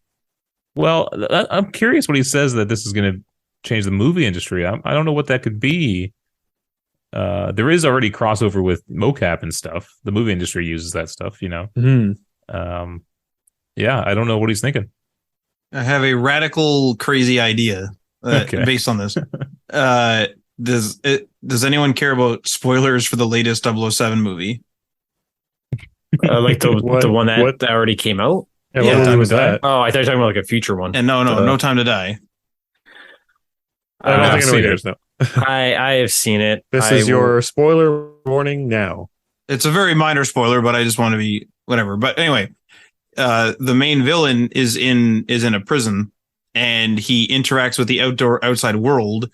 Well, I'm curious when he says that this is going to change the movie industry. I don't know what that could be. There is already crossover with mocap and stuff. The movie industry uses that stuff, you know. Yeah, I don't know what he's thinking. I have a radical, crazy idea based on this. Does anyone care about spoilers for the latest 007 movie? Like the one that already came out? Yeah, what was that? Oh, I thought you were talking about like a future one. And no Time to Die. I don't think anyone cares, no. I have seen it. This is your spoiler warning now. It's a very minor spoiler, but I just want to be whatever. But anyway, the main villain is in a prison, and he interacts with the outside world.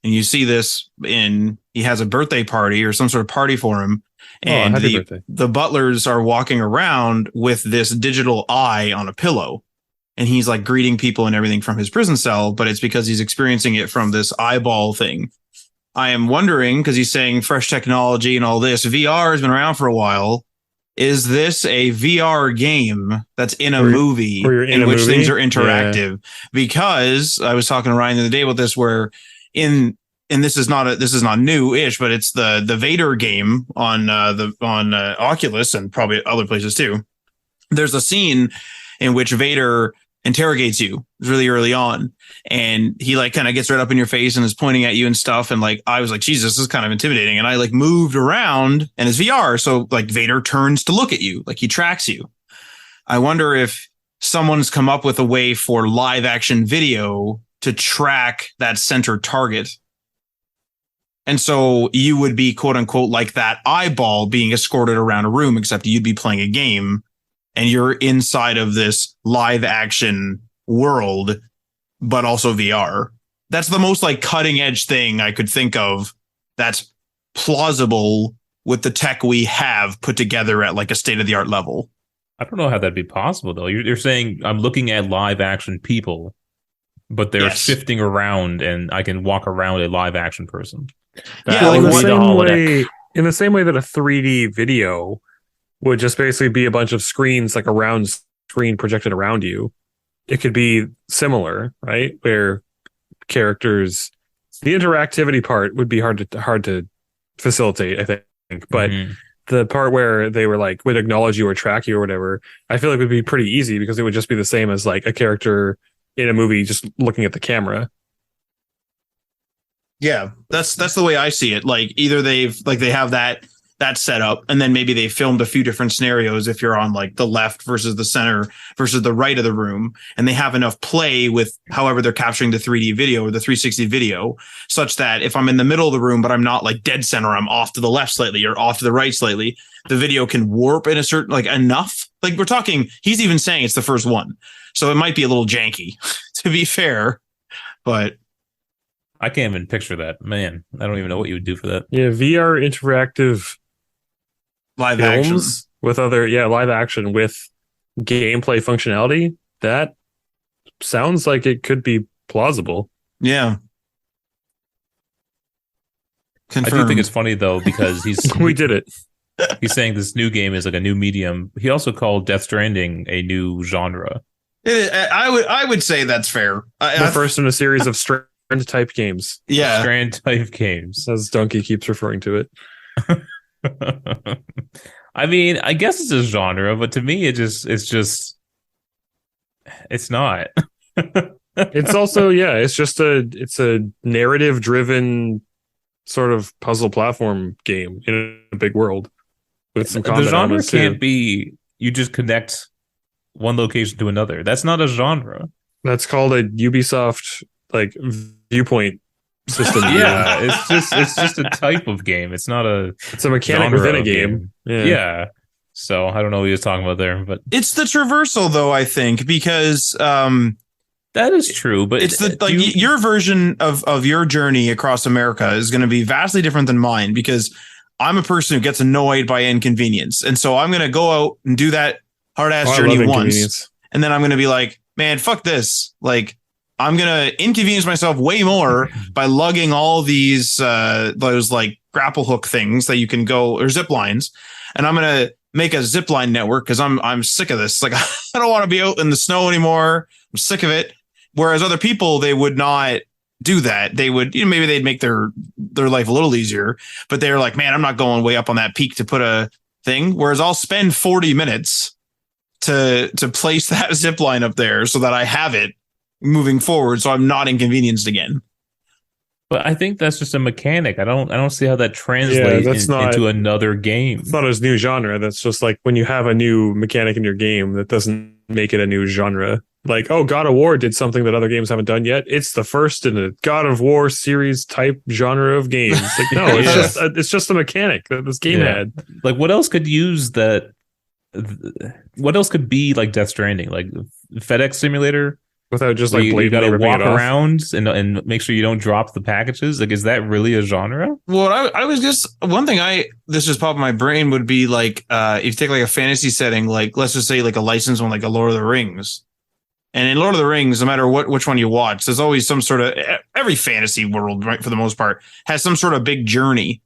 And you see this he has a birthday party or some sort of party for him. And the butlers are walking around with this digital eye on a pillow. And he's like greeting people and everything from his prison cell, but it's because he's experiencing it from this eyeball thing. I am wondering, because he's saying fresh technology and all this, VR has been around for a while. Is this a VR game that's in a movie in which things are interactive? Yeah. Because I was talking to Ryan the other day about this, where and this is not new-ish, but it's the Vader game on Oculus and probably other places too. There's a scene in which Vader interrogates you really early on, and he like kind of gets right up in your face and is pointing at you and stuff. And like, I was like, Jesus, this is kind of intimidating. And I like moved around, and it's VR. So like Vader turns to look at you, like he tracks you. I wonder if someone's come up with a way for live action video to track that center target. And so you would be quote unquote like that eyeball being escorted around a room, except you'd be playing a game. And you're inside of this live action world, but also VR. That's the most like cutting edge thing I could think of that's plausible with the tech we have put together at like a state of the art level. I don't know how that'd be possible though. You're saying I'm looking at live action people, but they're shifting around and I can walk around a live action person. Yeah, like in the same way that a 3D video would just basically be a bunch of screens, like a round screen projected around you. It could be similar, right? Where characters, the interactivity part would be hard to facilitate, I think. But the part where they were like would acknowledge you or track you or whatever, I feel like would be pretty easy because it would just be the same as like a character in a movie just looking at the camera. Yeah, that's the way I see it. Like either they have that set up, and then maybe they filmed a few different scenarios if you're on like the left versus the center versus the right of the room, and they have enough play with however they're capturing the 3D video or the 360 video, such that if I'm in the middle of the room but I'm not like dead center, I'm off to the left slightly or off to the right slightly, the video can warp in a certain like enough. Like we're talking, he's even saying it's the first one, so it might be a little janky to be fair, but I can't even picture that. Man, I don't even know what you would do for that. Yeah, VR interactive live action with live action with gameplay functionality. That sounds like it could be plausible. Yeah. Confirmed. I do think it's funny though, because we did it. He's saying this new game is like a new medium. He also called Death Stranding a new genre. I would say that's fair. The first in a series of Strand type games. Yeah. Strand type games. As Donkey keeps referring to it. I mean, I guess it's a genre, but to me, it's not. It's also, it's a narrative driven sort of puzzle platform game in a big world with some combat. The genre can't be you just connect one location to another. That's not a genre. That's called a Ubisoft like viewpoint system. Yeah, it's just a type of game. It's not it's a mechanic within a game. Yeah. So I don't know what he was talking about there, but it's the traversal though, I think, because that is true, but it's your version of your journey across America is going to be vastly different than mine, because I'm a person who gets annoyed by inconvenience. And so I'm going to go out and do that hard ass journey once. And then I'm going to be like, man, fuck this. Like, I'm going to inconvenience myself way more by lugging all these, those like grapple hook things that you can go, or zip lines. And I'm going to make a zip line network because I'm sick of this. Like, I don't want to be out in the snow anymore. I'm sick of it. Whereas other people, they would not do that, they would, maybe they'd make their life a little easier, but they're like, man, I'm not going way up on that peak to put a thing. Whereas I'll spend 40 minutes to place that zip line up there so that I have it moving forward, so I'm not inconvenienced again. But I think that's just a mechanic. I don't see how that translates into another game. It's not a new genre. That's just like when you have a new mechanic in your game, that doesn't make it a new genre. Like, oh, God of War did something that other games haven't done yet. It's the first in a God of War series type genre of games. Like, no, it's just a mechanic that this game had. Like, what else could use that? What else could be like Death Stranding? Like FedEx Simulator? Without just like you gotta walk around and make sure you don't drop the packages. Like, is that really a genre? Well, I was just one thing this just popped in my brain would be like if you take like a fantasy setting, like let's just say like a licensed one, like a Lord of the Rings. And in Lord of the Rings, no matter which one you watch, there's always some sort of, every fantasy world, right, for the most part, has some sort of big journey.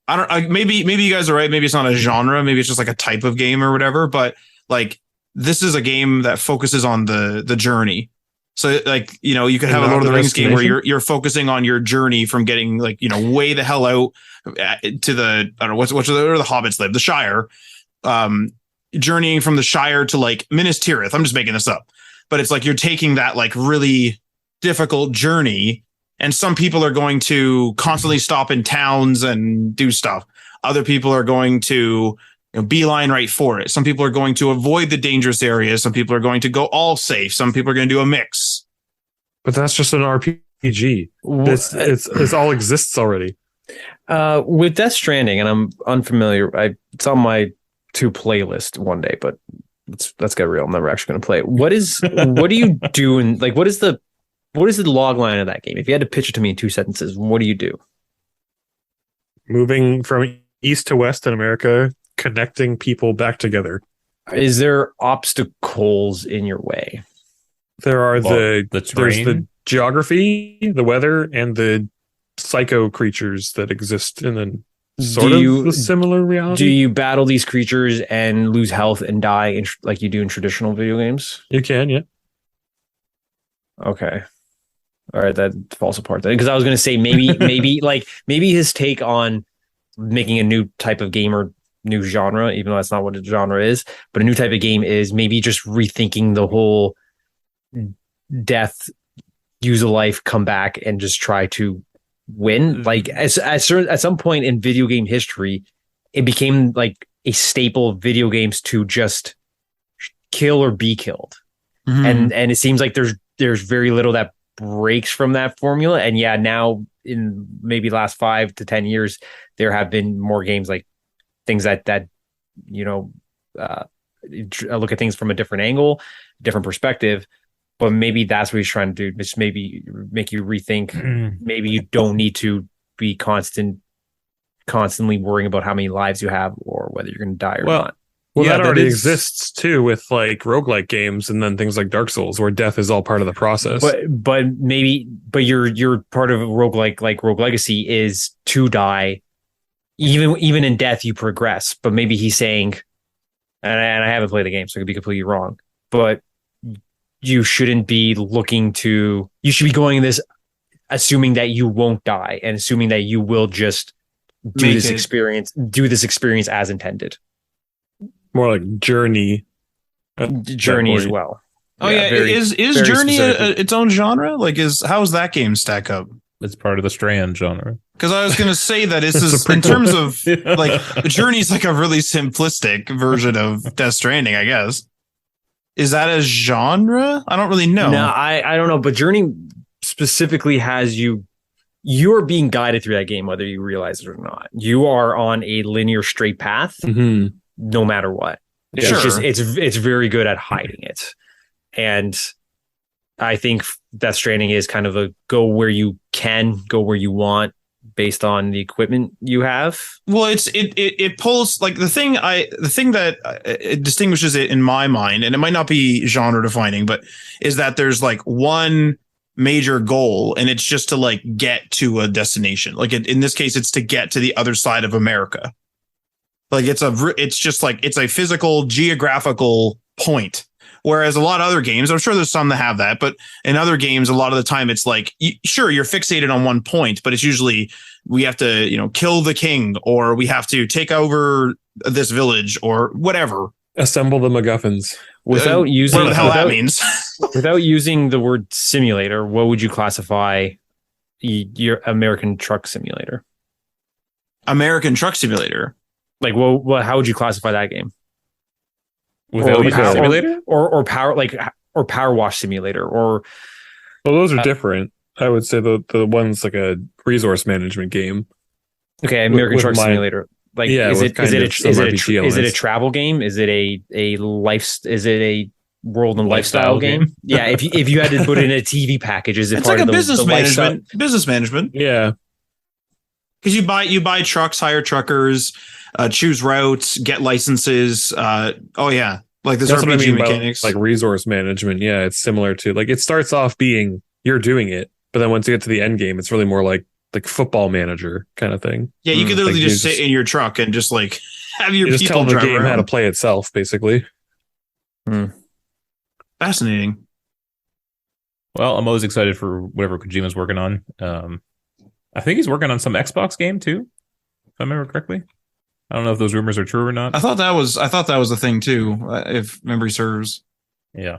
Maybe you guys are right. Maybe it's not a genre. Maybe it's just like a type of game or whatever. But like, this is a game that focuses on the journey. So like, you could have a Lord of the Rings game where you're focusing on your journey from getting like, way the hell out to the, I don't know, where the hobbits live, the Shire, journeying from the Shire to like Minas Tirith. I'm just making this up, but it's like, you're taking that like really difficult journey, and some people are going to constantly stop in towns and do stuff. Other people are going to beeline right for it. Some people are going to avoid the dangerous areas. Some people are going to go all safe. Some people are going to do a mix. But that's just an RPG. It's all exists already. With Death Stranding, and I'm unfamiliar. It's on my to playlist one day, but let's get real. I'm never actually going to play it. What do you do? And like, what is the log line of that game? If you had to pitch it to me in 2 sentences, what do you do? Moving from east to west in America, connecting people back together. Is there obstacles in your way? There are the there's terrain, the geography, the weather, and the psycho creatures that exist in a sort of a similar reality. Do you battle these creatures and lose health and die like you do in traditional video games? You can, yeah. Okay. All right, that falls apart then. Because I was going to say maybe his take on making a new type of game or new genre, even though that's not what a genre is, but a new type of game is maybe just rethinking the whole death, use a life, come back, and just try to win. Like at some point in video game history, it became like a staple of video games to just kill or be killed. Mm-hmm. And it seems like there's very little that breaks from that formula. And yeah, now in maybe last 5 to 10 years, there have been more games like things that look at things from a different angle, different perspective. But maybe that's what he's trying to do. Just maybe make you rethink. Maybe you don't need to be constantly worrying about how many lives you have or whether you're going to die or not. Well, yeah, that already exists too with like roguelike games and then things like Dark Souls, where death is all part of the process. But you're part of a roguelike, like Rogue Legacy is to die. Even in death, you progress. But maybe he's saying, and I haven't played the game, so I could be completely wrong, but you shouldn't be you should be going this assuming that you won't die and assuming that you will just do this experience as intended. More like journey as well. Oh yeah, is Journey its own genre? Like, how's that game stack up? It's part of the Strand genre. Because I was going to say that this is in terms of like Journey's like a really simplistic version of Death Stranding, I guess. Is that a genre? I don't really know. No, I don't know. But Journey specifically has you're being guided through that game, whether you realize it or not. You are on a linear straight path. Mm-hmm. No matter what. It's very good at hiding it. And I think Death Stranding is kind of a go where you can, go where you want based on the equipment you have. Well, it pulls like the thing that it distinguishes it in my mind, and it might not be genre defining, but is that there's like one major goal, and it's just to like get to a destination. Like in this case, it's to get to the other side of America. Like it's a physical geographical point Whereas a lot of other games, I'm sure there's some that have that, but in other games, a lot of the time it's like, sure, you're fixated on one point, but it's usually we have to, kill the king, or we have to take over this village, or whatever. Assemble the MacGuffins. Without using What the hell that means. without using the word simulator, what would you classify your American Truck Simulator? American Truck Simulator. Like, how would you classify that game? Without using a simulator? Or Power Wash Simulator, or Well, those are different. I would say the one's like a resource management game. okay, American Truck Simulator. Like, Yeah, is with it RPG is it a elements. travel game? Is it a world and lifestyle game? Yeah, if you had to put in a TV package, is it It's part like of a business the lifestyle? management. Business management. Yeah. Because you buy trucks, hire truckers, choose routes, get licenses. Yeah, like this That's what I RPG mean by, mechanics. like resource management. Yeah, it's similar to like it starts off being you're doing it, but then once you get to the end game, it's really more like football manager kind of thing. yeah, you could literally Like, just sit in your truck and just like have your You just people tell the drive game around. how to play itself, basically. Fascinating. Well, I'm always excited for whatever Kojima's working on. I think he's working on some Xbox game too, if I remember correctly. I don't know if those rumors are true or not. I thought that was a thing too, if memory serves. Yeah.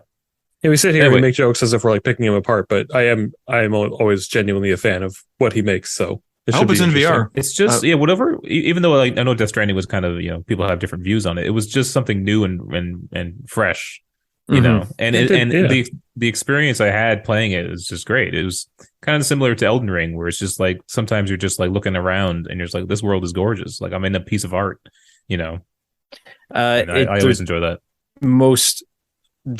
Yeah, we sit here and Anyway. we make jokes as if we're like picking him apart, but I am always genuinely a fan of what he makes. So it I should hope it's be in interesting. VR. It's just whatever. Even though I know Death Stranding was kind of people have different views on it. It was just something new and fresh, you know. And the experience I had playing it was just great. It was kind of similar to Elden Ring, where it's just like sometimes you're just like looking around and you're just like, this world is gorgeous. Like I'm in a piece of art, you know. And I always enjoy that. Most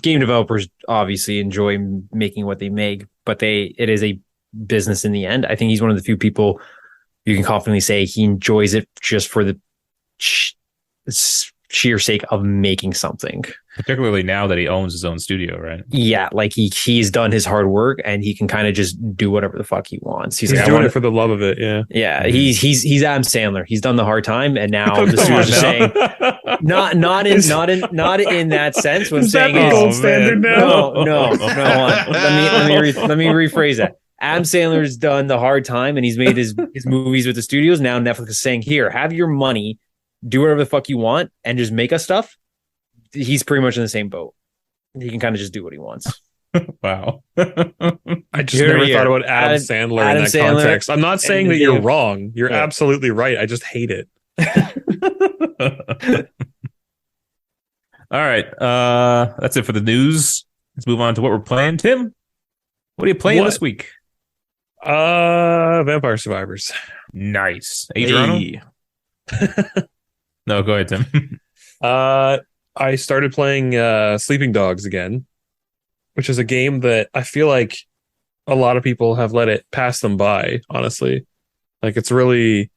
game developers obviously enjoy making what they make, but it is a business in the end. I think he's one of the few people you can confidently say he enjoys it just for the sheer sake of making something. Particularly now that he owns his own studio, right? Yeah, like he's done his hard work and he can kind of just do whatever the fuck he wants. He's like, doing it for the love of it. Yeah. Yeah, he's Adam Sandler. He's done the hard time, and now the studio's are saying not in that sense. What I'm Is that saying the is gold standard now? no. Let me rephrase that. Adam Sandler's done the hard time, and he's made his movies with the studios. Now Netflix is saying, "Here, have your money, do whatever the fuck you want, and just make us stuff." He's pretty much in the same boat. He can kind of just do what he wants. Wow. I just never thought about Adam Sandler in that context. I'm not saying that you're wrong. You're absolutely right. I just hate it. All right. That's it for the news. Let's move on to what we're playing. Tim, what are you playing this week? Vampire Survivors. Nice. Adriano? Hey. No, go ahead, Tim. I started playing Sleeping Dogs again, which is a game that I feel like a lot of people have let it pass them by, honestly. Like it's a really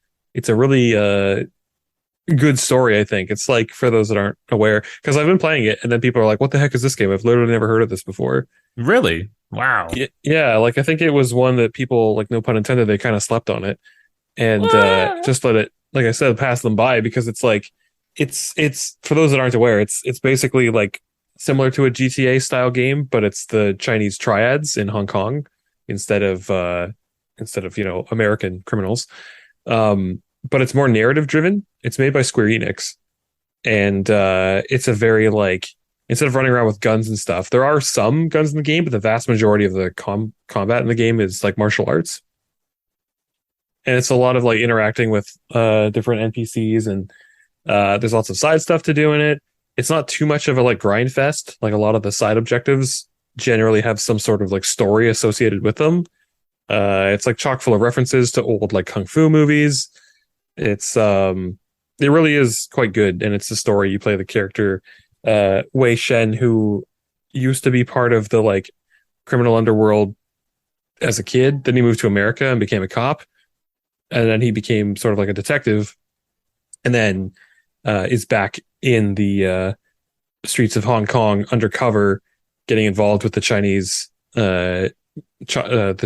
good story, I think. It's like, for those that aren't aware, because I've been playing it and then people are like, what the heck is this game? I've literally never heard of this before. Really? Wow. Yeah, like I think it was one that people, like, no pun intended, they kind of slept on it and just let it, like I said, pass them by, because it's like it's for those that aren't aware, it's basically like similar to a GTA style game, but it's the Chinese triads in Hong Kong instead of American criminals. But it's more narrative driven. It's made by Square Enix, and it's a very, like, instead of running around with guns and stuff, there are some guns in the game, but the vast majority of the combat in the game is like martial arts. And it's a lot of like interacting with different NPCs, and there's lots of side stuff to do in it. It's not too much of a like grind fest. Like a lot of the side objectives generally have some sort of like story associated with them. It's like chock full of references to old like kung fu movies. It's it really is quite good, and it's a story. You play the character Wei Shen, who used to be part of the like criminal underworld as a kid. Then he moved to America and became a cop, and then he became sort of like a detective, and then is back in the streets of Hong Kong undercover, getting involved with the Chinese the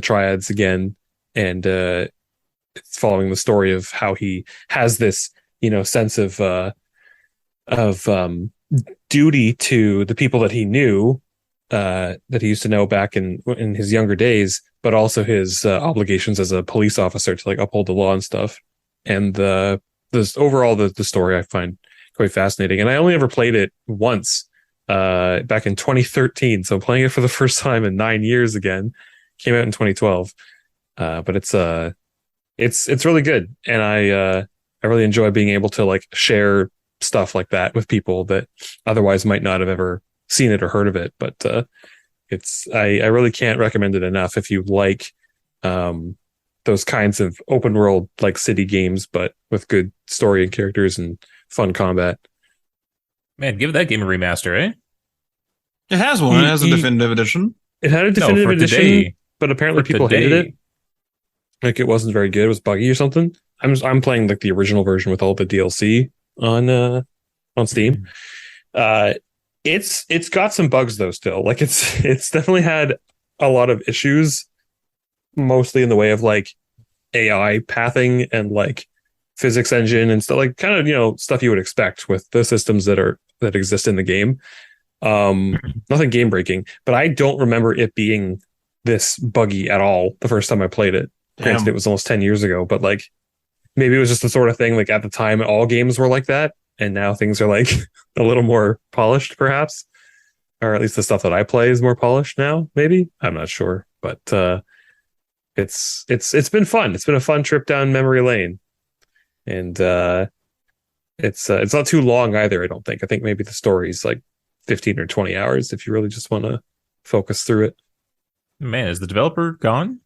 triads again, and it's following the story of how he has this sense of duty to the people that he knew, that he used to know back in his younger days, but also his obligations as a police officer to like uphold the law and stuff. And the story I find quite fascinating. And I only ever played it once, back in 2013. So playing it for the first time in 9 years again. Came out in 2012. But it's really good, and I really enjoy being able to like share stuff like that with people that otherwise might not have ever seen it or heard of it. But I really can't recommend it enough if you like those kinds of open world like city games, but with good story and characters and fun combat. Man, give that game a remaster, eh? It has one. It has a definitive edition. It had a definitive edition, today. but apparently people hated it. Like it wasn't very good. It was buggy or something. I'm playing like the original version with all the DLC on Steam. It's got some bugs though still. Like it's definitely had a lot of issues, mostly in the way of like AI pathing and like physics engine and stuff, like kind of, you know, stuff you would expect with the systems that exist in the game. Nothing game breaking, but I don't remember it being this buggy at all the first time I played it. Granted, it was almost 10 years ago, but like maybe it was just the sort of thing like at the time all games were like that, and now things are like a little more polished, perhaps, or at least the stuff that I play is more polished now. Maybe, I'm not sure, but it's been fun. It's been a fun trip down memory lane, and it's not too long either. I don't think. I think maybe the story's like 15 or 20 hours if you really just want to focus through it. Man, is the developer gone?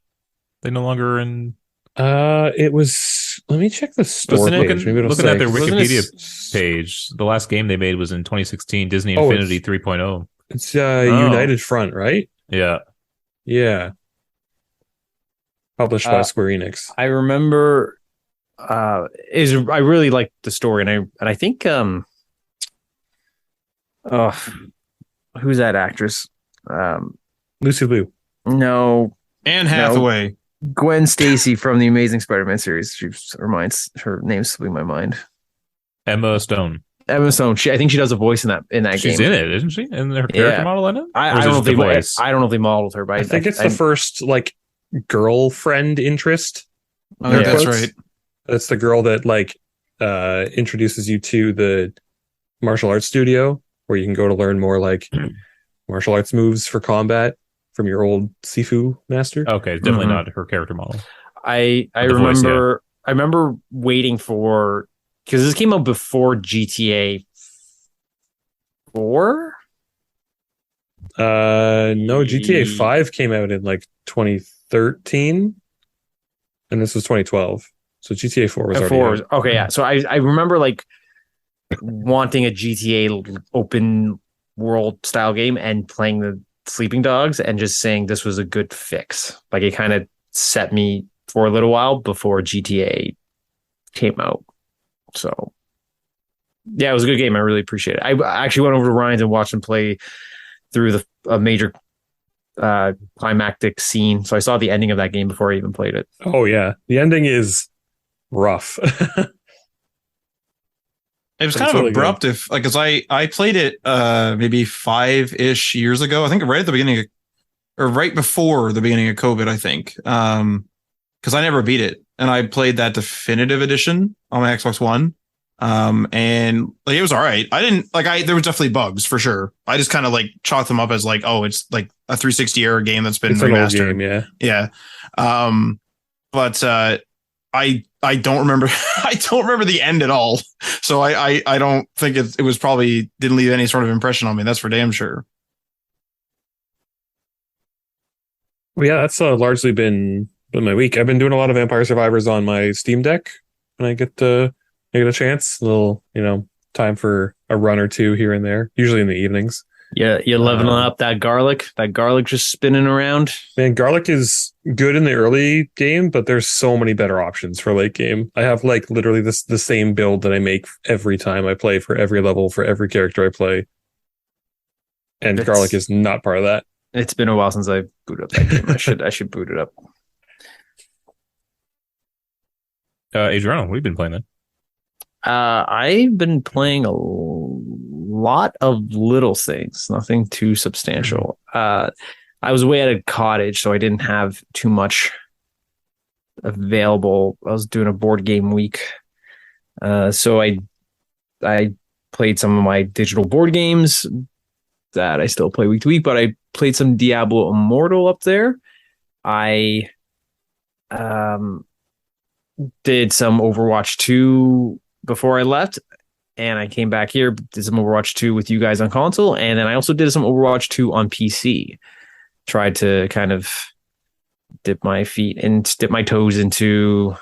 They no longer in. It was. Let me check the store page. Looking at their Wikipedia page, the last game they made was in 2016, Disney Infinity 3.0. It's United Front, right? Yeah. Yeah. Published by Square Enix. I remember. I really liked the story, and I think who's that actress? Lucy Liu. No. Anne Hathaway. Gwen Stacy from the Amazing Spider-Man series. Her name's slipping my mind. Emma Stone. I think she does a voice in that game. She's in it, isn't she? And her character model in it? I don't know if they modeled her, but I think it's the first like girlfriend interest. I think that's right. That's the girl that like introduces you to the martial arts studio where you can go to learn more like martial arts moves for combat from your old Sifu master. Okay, definitely not her character model. I remember waiting for, because this came out before GTA 4. No, GTA 5 came out in like 2013, and this was 2012. So GTA 4 was already out. Okay, yeah. So I remember like wanting a GTA open world style game and playing the Sleeping Dogs and just saying this was a good fix. Like it kind of set me for a little while before GTA came out. So yeah, it was a good game. I really appreciate it. I actually went over to Ryan's and watched him play through a major climactic scene. So I saw the ending of that game before I even played it. Oh yeah, the ending is rough. It was kind of really abrupt, good. If like, cause I played it maybe 5-ish years ago. I think right at the beginning or right before the beginning of COVID, I think. Cause I never beat it. And I played that definitive edition on my Xbox One. And like it was all right. I didn't like there was definitely bugs for sure. I just kind of like chalked them up as like, oh, it's like a 360 era game that's been remastered. An old game, yeah. But I don't remember. I don't remember the end at all. So I don't think it was probably didn't leave any sort of impression on me. That's for damn sure. Well, yeah, that's largely been my week. I've been doing a lot of Vampire Survivors on my Steam Deck when I get a chance. A little, time for a run or two here and there. Usually in the evenings. Yeah, you're leveling up that garlic. That garlic just spinning around. Man, garlic is good in the early game, but there's so many better options for late game. I have like literally the same build that I make every time I play for every level for every character I play, and garlic is not part of that. It's been a while since I booted up that game. I should boot it up. Adriano, what have you been playing then? I've been playing a lot of little things, nothing too substantial. I was away at a cottage, so I didn't have too much available. I was doing a board game week. So I played some of my digital board games that I still play week to week, but I played some Diablo Immortal up there. I did some Overwatch 2 before I left, and I came back here, did some Overwatch 2 with you guys on console, and then I also did some Overwatch 2 on PC. Tried to kind of dip my toes into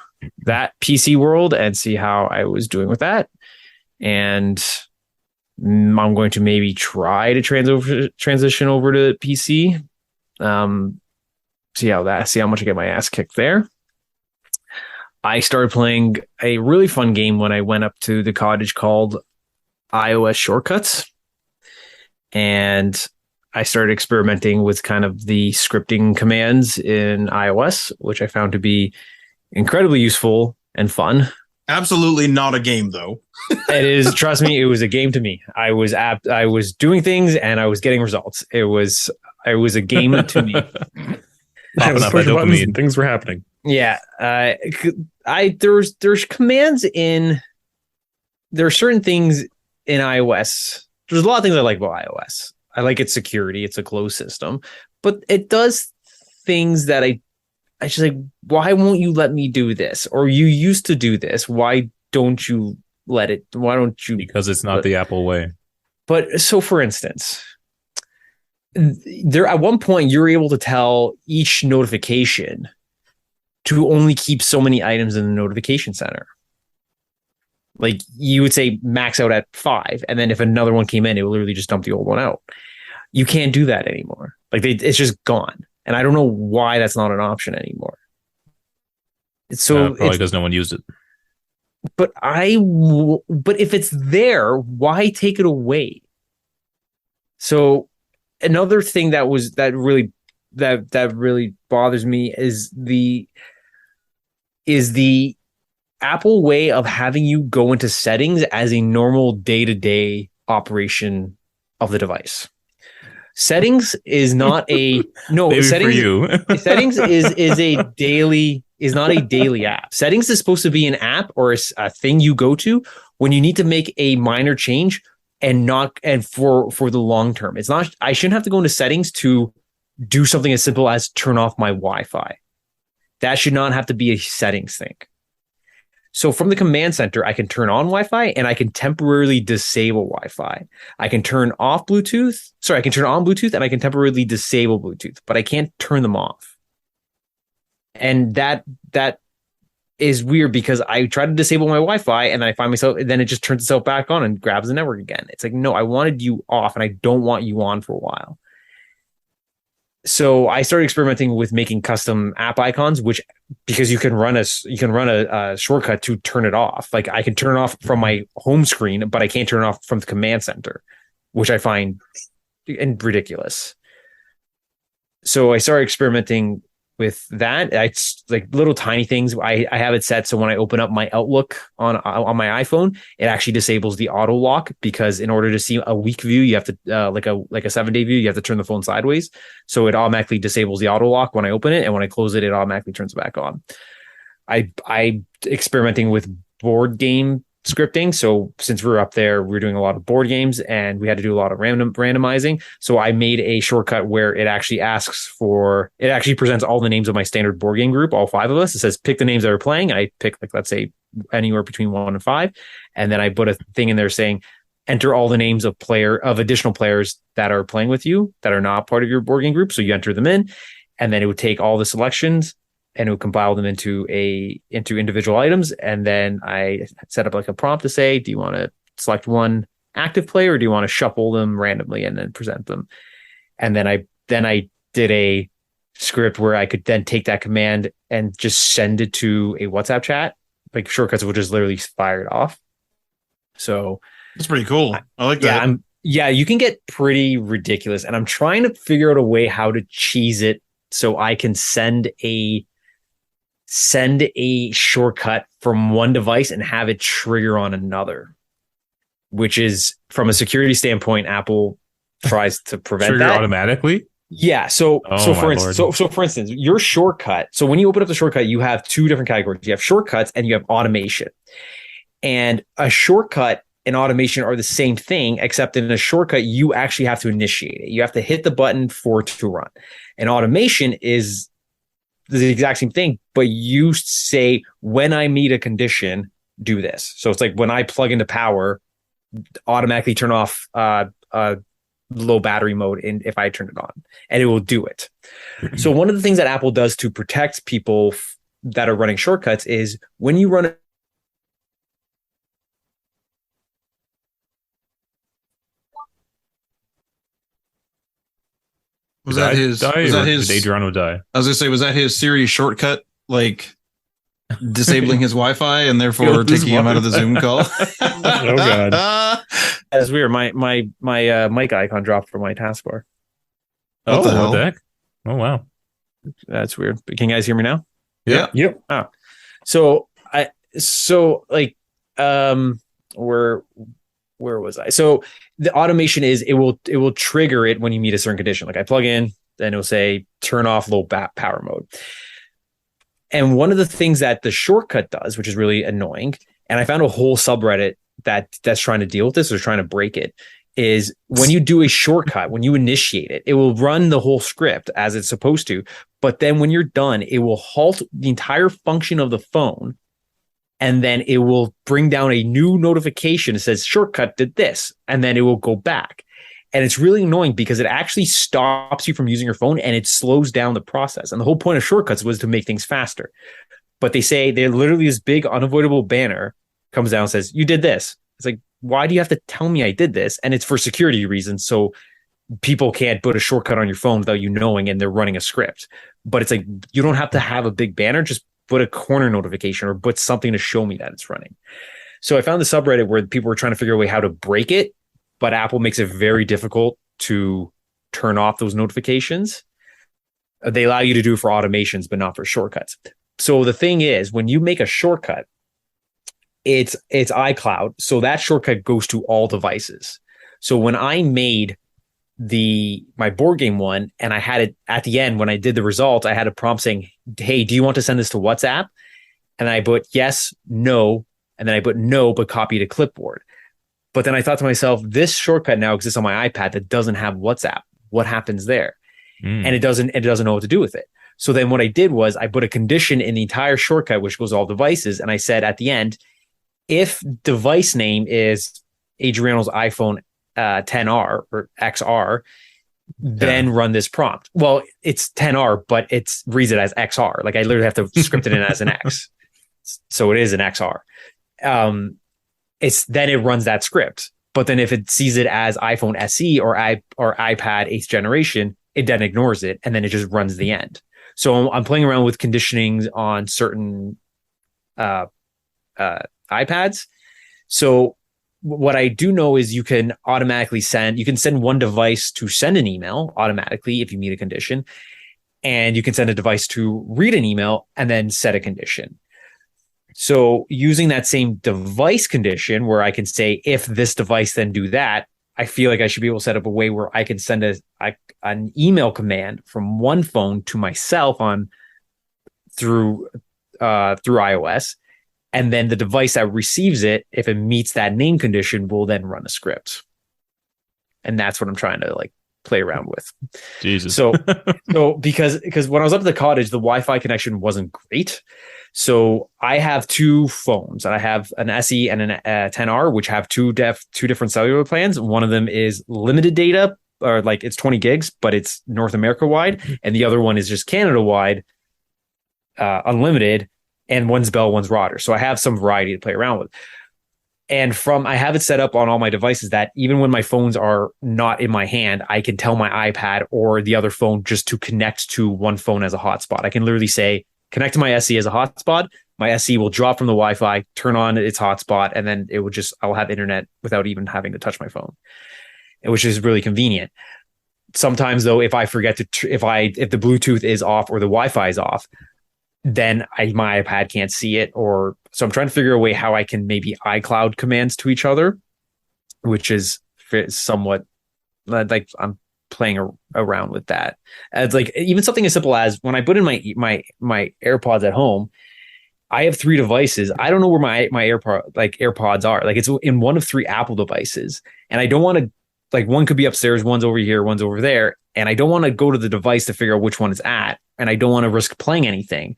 that PC world and see how I was doing with that. And I'm going to maybe try to transition over to PC. See how much I get my ass kicked there. I started playing a really fun game when I went up to the cottage called iOS Shortcuts. And I started experimenting with kind of the scripting commands in iOS, which I found to be incredibly useful and fun. Absolutely not a game, though. It is, trust me, it was a game to me. I was doing things and I was getting results. It was a game to me. Popping up that dopamine. Things were happening. Yeah. There's commands in, there are certain things in iOS. There's a lot of things I like about iOS. I like its security. It's a closed system, but it does things that I just like, why won't you let me do this? Or you used to do this. Why don't you let it? Why don't you? Because it's not the Apple way. But so for instance, there at one point you're able to tell each notification to only keep so many items in the notification center. Like you would say max out at 5, and then if another one came in, it would literally just dump the old one out. You can't do that anymore. Like it's just gone, and I don't know why that's not an option anymore. So probably because no one used it. But if it's there, why take it away? So another thing that really bothers me is the Apple way of having you go into settings as a normal day-to-day operation of the device. Settings is not a no. Maybe settings for you. Settings is not a daily app. Settings is supposed to be an app or a thing you go to when you need to make a minor change and for the long term. It's not. I shouldn't have to go into settings to do something as simple as turn off my Wi-Fi. That should not have to be a settings thing. So from the command center, I can turn on Wi-Fi and I can temporarily disable Wi-Fi. I can turn off Bluetooth. Sorry, I can turn on Bluetooth and I can temporarily disable Bluetooth, but I can't turn them off. And that is weird because I try to disable my Wi-Fi and then I find myself, then it just turns itself back on and grabs the network again. It's like, no, I wanted you off and I don't want you on for a while. So I started experimenting with making custom app icons, which because you can run a shortcut to turn it off. Like I can turn it off from my home screen, but I can't turn it off from the command center, which I find ridiculous. So I started experimenting with that. It's like little tiny things. I have it set so when I open up my Outlook on my iPhone, it actually disables the auto lock because in order to see a week view, you have to like a 7-day view, you have to turn the phone sideways. So it automatically disables the auto lock when I open it, and when I close it, it automatically turns it back on. I experimenting with board game scripting. So since we were up there, we were doing a lot of board games and we had to do a lot of randomizing. So I made a shortcut where it actually presents all the names of my standard board game group, all 5 of us. It says, pick the names that are playing. I pick, like, let's say anywhere between 1 and 5. And then I put a thing in there saying, enter all the names of additional players that are playing with you that are not part of your board game group. So you enter them in, and then it would take all the selections and it would compile them into individual items. And then I set up like a prompt to say, do you want to select one active player or do you want to shuffle them randomly and then present them? And then I did a script where I could then take that command and just send it to a WhatsApp chat. Like shortcuts would just literally fire it off. So that's pretty cool. I like that. Yeah, you can get pretty ridiculous. And I'm trying to figure out a way how to cheese it so I can send a shortcut from one device and have it trigger on another. which is from a security standpoint, Apple tries to prevent Trigger that automatically. Yeah. So Oh, for my instance, Lord. so for instance, your shortcut. So when you open up the shortcut, you have two different categories. You have shortcuts and you have automation. And a shortcut and automation are the same thing, except in a shortcut, you actually have to initiate it. You have to hit the button for it to run. And automation is the exact same thing, but you say, when I meet a condition, do this. So it's like when I plug into power, automatically turn off low battery mode in if I turn it on, and it will do it. So one of the things that Apple does to protect people that are running shortcuts is when you run Was Did that I his? die Was or that his? did Adriano die? I was gonna say, was that his Siri shortcut? Like disabling his Wi-Fi and therefore Killed his taking him out of the Zoom call. Oh, God. That's weird. My mic icon dropped from my taskbar. What the hell? What the heck? Oh, wow. That's weird. But can you guys hear me now? Yeah. Yep. So where was I? So the automation is it will trigger it when you meet a certain condition. Like I plug in, then it'll say turn off low power mode. And one of the things that the shortcut does, which is really annoying, and I found a whole subreddit that's trying to deal with this or trying to break it, is when you do a shortcut, when you initiate it, it will run the whole script as it's supposed to. But then when you're done, it will halt the entire function of the phone. And then it will bring down a new notification that says shortcut did this. And then it will go back. And it's really annoying because it actually stops you from using your phone and it slows down the process. And the whole point of shortcuts was to make things faster. But they say they're literally this big unavoidable banner comes down and says, you did this. It's like, why do you have to tell me I did this? And it's for security reasons. So people can't put a shortcut on your phone without you knowing and they're running a script. But it's like, you don't have to have a big banner. Just put a corner notification or put something to show me that it's running. So I found the subreddit where people were trying to figure a way how to break it, but Apple makes it very difficult to turn off those notifications. They allow you to do it for automations, but not for shortcuts. So the thing is, when you make a shortcut, it's iCloud. So that shortcut goes to all devices. So when I made my board game one, and I had it at the end when I did the result, I had a prompt saying, hey, do you want to send this to WhatsApp? And I put yes, no, and then I put no, but copy to clipboard. But then I thought to myself, this shortcut now exists on my iPad that doesn't have WhatsApp. What happens there? And it doesn't know what to do with it. So then what I did was I put a condition in the entire shortcut, which goes to all devices. And I said at the end, if device name is Adriano's iPhone 10R or XR, then run this prompt. Well, it's 10R, but it reads it as XR. Like I literally have to script it in as an X. So it is an XR. Then it runs that script. But then if it sees it as iPhone SE or iPad 8th generation, it then ignores it and then it just runs the end. So I'm playing around with conditionings on certain iPads. So what I do know is you can send one device to send an email automatically if you meet a condition, and you can send a device to read an email and then set a condition. So using that same device condition where I can say, if this device, then do that, I feel like I should be able to set up a way where I can send an email command from one phone to myself through iOS. And then the device that receives it, if it meets that name condition, will then run a script. And that's what I'm trying to play around with. Jesus. So because when I was up at the cottage, the Wi-Fi connection wasn't great. So I have two phones. I have an SE and an 10R, which have two different cellular plans. One of them is limited data, or it's 20 gigs, but it's North America wide. And the other one is just Canada wide, unlimited. And one's Bell, one's Rogers. So I have some variety to play around with. And I have it set up on all my devices that even when my phones are not in my hand, I can tell my iPad or the other phone just to connect to one phone as a hotspot. I can literally say, connect to my SE as a hotspot. My SE will drop from the Wi-Fi, turn on its hotspot, and then I'll have internet without even having to touch my phone, which is really convenient. Sometimes though, if I forget if the Bluetooth is off or the Wi-Fi is off, then my iPad can't see it. So I'm trying to figure a way how I can maybe iCloud commands to each other which is somewhat like I'm playing around with that. It's like even something as simple as when I put in my AirPods at home, I have 3 devices. I don't know where my AirPods are. Like it's in one of 3 Apple devices, and I don't want to, like, one could be upstairs, one's over here, one's over there, and I don't want to go to the device to figure out which one it's at, and I don't want to risk playing anything.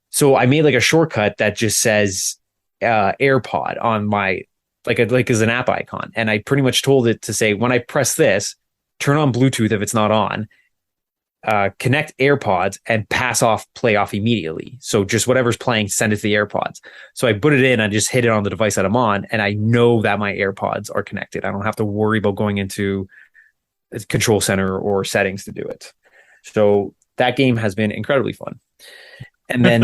So I made like a shortcut that just says AirPod on my like as an app icon, and I pretty much told it to say when I press this, turn on Bluetooth if it's not on, connect AirPods, and play off immediately. So just whatever's playing, send it to the AirPods. So I put it in, I just hit it on the device that I'm on, and I know that my AirPods are connected. I don't have to worry about going into a control center or settings to do it. So that game has been incredibly fun. And then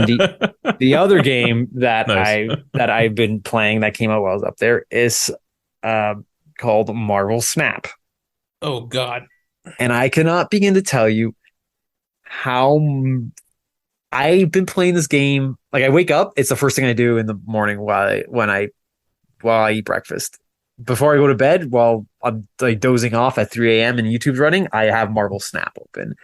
the other game that I've been playing that came out while I was up there is called Marvel Snap. Oh God. And I cannot begin to tell you how I've been playing this game. Like I wake up, it's the first thing I do in the morning while I eat breakfast. Before I go to bed, while I'm like dozing off at 3 a.m. and YouTube's running, I have Marvel Snap open.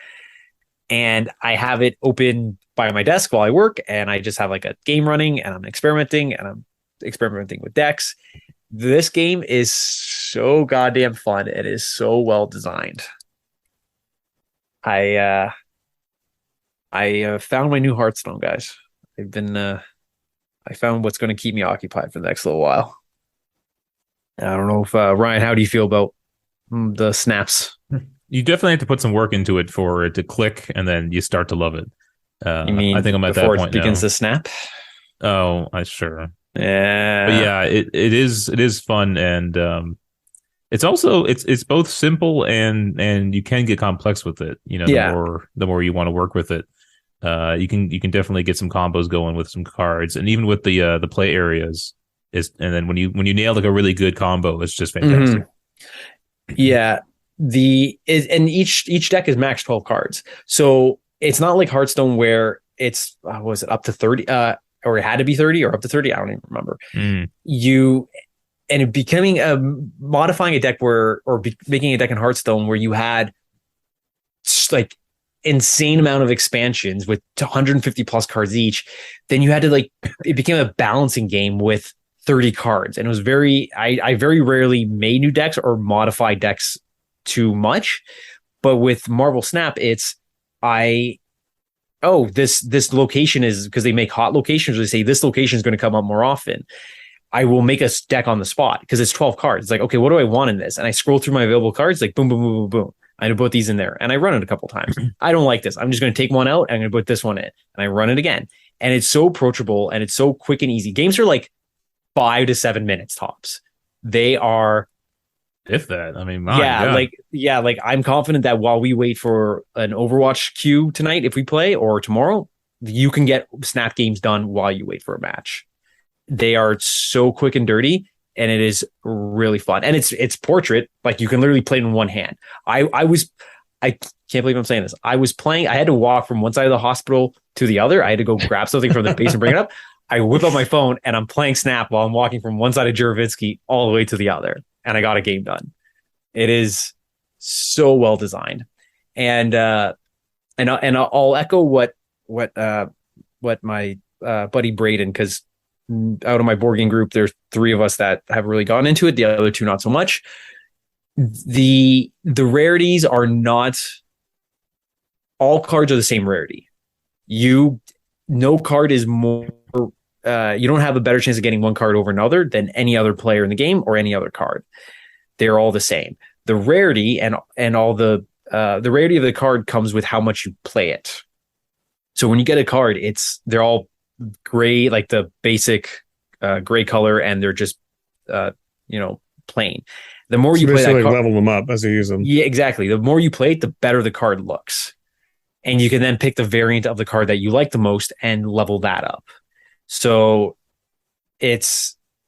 And I have it open by my desk while I work, and I just have like a game running, and I'm experimenting with decks. This game is so goddamn fun. It is so well designed. I found my new Hearthstone, guys. I found what's going to keep me occupied for the next little while. I don't know if Ryan, how do you feel about the snaps? You definitely have to put some work into it for it to click, and then you start to love it. You mean I think I'm at that before point it begins now. to snap? Oh, I sure. Yeah, But yeah, it is fun, and it's also it's both simple and you can get complex with it. You know, the more you want to work with it, you can definitely get some combos going with some cards, and even with the play areas and then when you nail like a really good combo, it's just fantastic. Mm-hmm. Yeah. And each deck is max 12 cards. So it's not like Hearthstone where it's was it up to 30 or it had to be 30 or up to 30, I don't even remember. And becoming modifying a deck making a deck in Hearthstone where you had like insane amount of expansions with 150 plus cards each, then you had to it became a balancing game with 30 cards, and it was I very rarely made new decks or modified decks too much. But with Marvel Snap, it's this location is, because they make hot locations, they say this location is going to come up more often. I will make a deck on the spot because it's 12 cards. It's like, okay, what do I want in this? And I scroll through my available cards, like boom, boom, boom, boom, boom. I put these in there, and I run it a couple times. I don't like this. I'm just going to take one out. I'm going to put this one in, and I run it again. And it's so approachable, and it's so quick and easy. Games are like 5 to 7 minutes tops. They are, if that. I mean, like I'm confident that while we wait for an Overwatch queue tonight, if we play, or tomorrow, you can get Snap games done while you wait for a match. They are so quick and dirty, and it is really fun. And it's portrait. Like you can literally play it in one hand. I can't believe I'm saying this. I was playing. I had to walk from one side of the hospital to the other. I had to go grab something from the base and bring it up. I whip up my phone and I'm playing Snap while I'm walking from one side of Juravitsky all the way to the other, and I got a game done. It is so well designed, and I'll echo what my buddy Braden, because out of my board game group, there's 3 of us that have really gone into it. The other 2 not so much. The rarities are not all cards are the same rarity. No card is more. You don't have a better chance of getting one card over another than any other player in the game or any other card. They're all the same. The rarity and all the rarity of the card comes with how much you play it. So when you get a card, they're all gray, like the basic gray color, and they're just plain. The more you play that card, level them up as you use them. Yeah, exactly. The more you play it, the better the card looks, and you can then pick the variant of the card that you like the most and level that up. So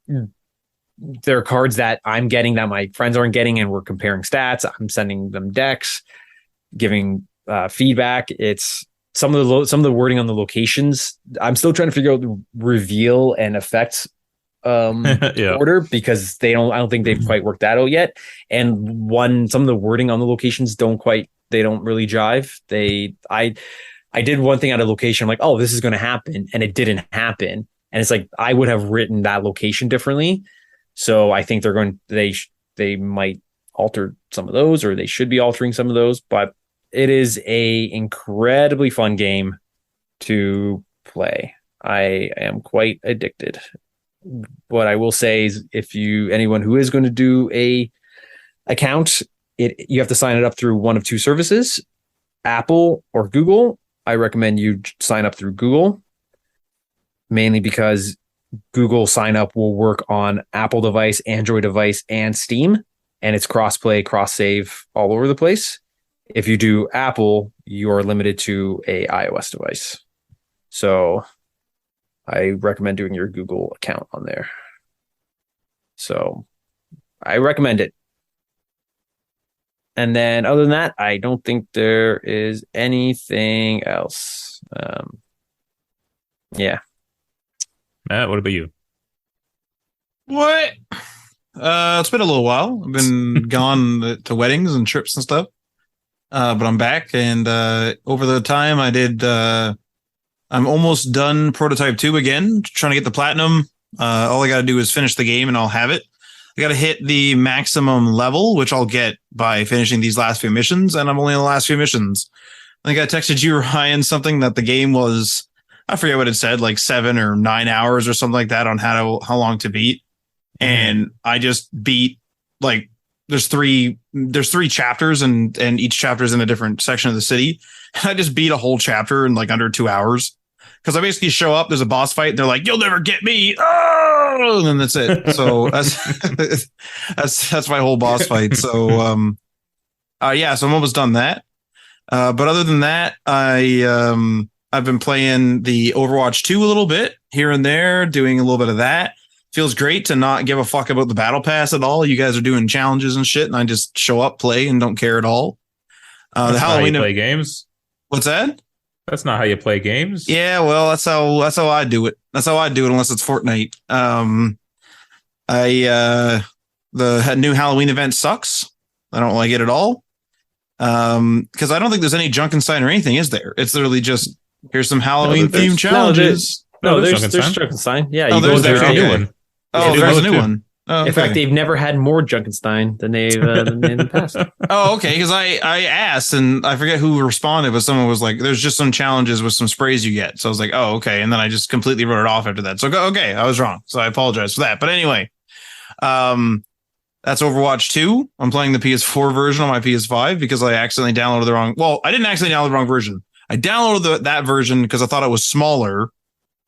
there are cards that I'm getting that my friends aren't getting, and we're comparing stats. I'm sending them decks, giving feedback. It's some of the wording on the locations. I'm still trying to figure out the reveal and effects Yeah. order because I don't think they've quite worked that out yet. And some of the wording on the locations don't really jive. I did one thing at a location. I'm like, oh, this is going to happen. And it didn't happen. And it's like, I would have written that location differently. So I think they might alter some of those, or they should be altering some of those, but it is a incredibly fun game to play. I am quite addicted. What I will say is anyone who is going to do a account, you have to sign it up through one of two services, Apple or Google. I recommend you sign up through Google, mainly because Google sign up will work on Apple device, Android device, and Steam, and it's cross-play, cross-save all over the place. If you do Apple, you're limited to a iOS device. So I recommend doing your Google account on there. So I recommend it. And then other than that, I don't think there is anything else. Yeah. Matt, what about you? What? It's been a little while. I've been gone to weddings and trips and stuff. But I'm back, and over the time I did, I'm almost done Prototype 2 again, trying to get the platinum. All I got to do is finish the game, and I'll have it. I got to hit the maximum level, which I'll get by finishing these last few missions, and I'm only in the last few missions. I think I texted you, Ryan, something that the game was, I forget what it said, like 7 or 9 hours or something like that on how long to beat. And I just beat, like, there's three chapters, and each chapter is in a different section of the city. I just beat a whole chapter in like under 2 hours, because I basically show up, there's a boss fight, and they're like, "You'll never get me!" Oh, and then that's it. So that's my whole boss fight. So yeah, so I'm almost done that. But other than that, I've been playing the Overwatch 2 a little bit here and there, doing a little bit of that. Feels great to not give a fuck about the battle pass at all. You guys are doing challenges and shit, and I just show up, play, and don't care at all. The Halloween play games. What's that? That's not how you play games. Yeah, well, that's how I do it. That's how I do it, unless it's Fortnite. The new Halloween event sucks. I don't like it at all. Because I don't think there's any Junkenstein or anything, is there? It's literally just, here's some Halloween themed challenges. There's Junkenstein. Yeah, there's a new one. Oh, there's a new one. Oh, okay. In fact, they've never had more Junkenstein than they've in the past. Oh, okay. Because I asked, and I forget who responded, but someone was like, "There's just some challenges with some sprays you get." So I was like, "Oh, okay." And then I just completely wrote it off after that. So okay, I was wrong. So I apologize for that. But anyway, that's Overwatch 2. I'm playing the PS4 version on my PS5 because I accidentally downloaded the wrong. Well, I didn't accidentally download the wrong version. I downloaded that version because I thought it was smaller.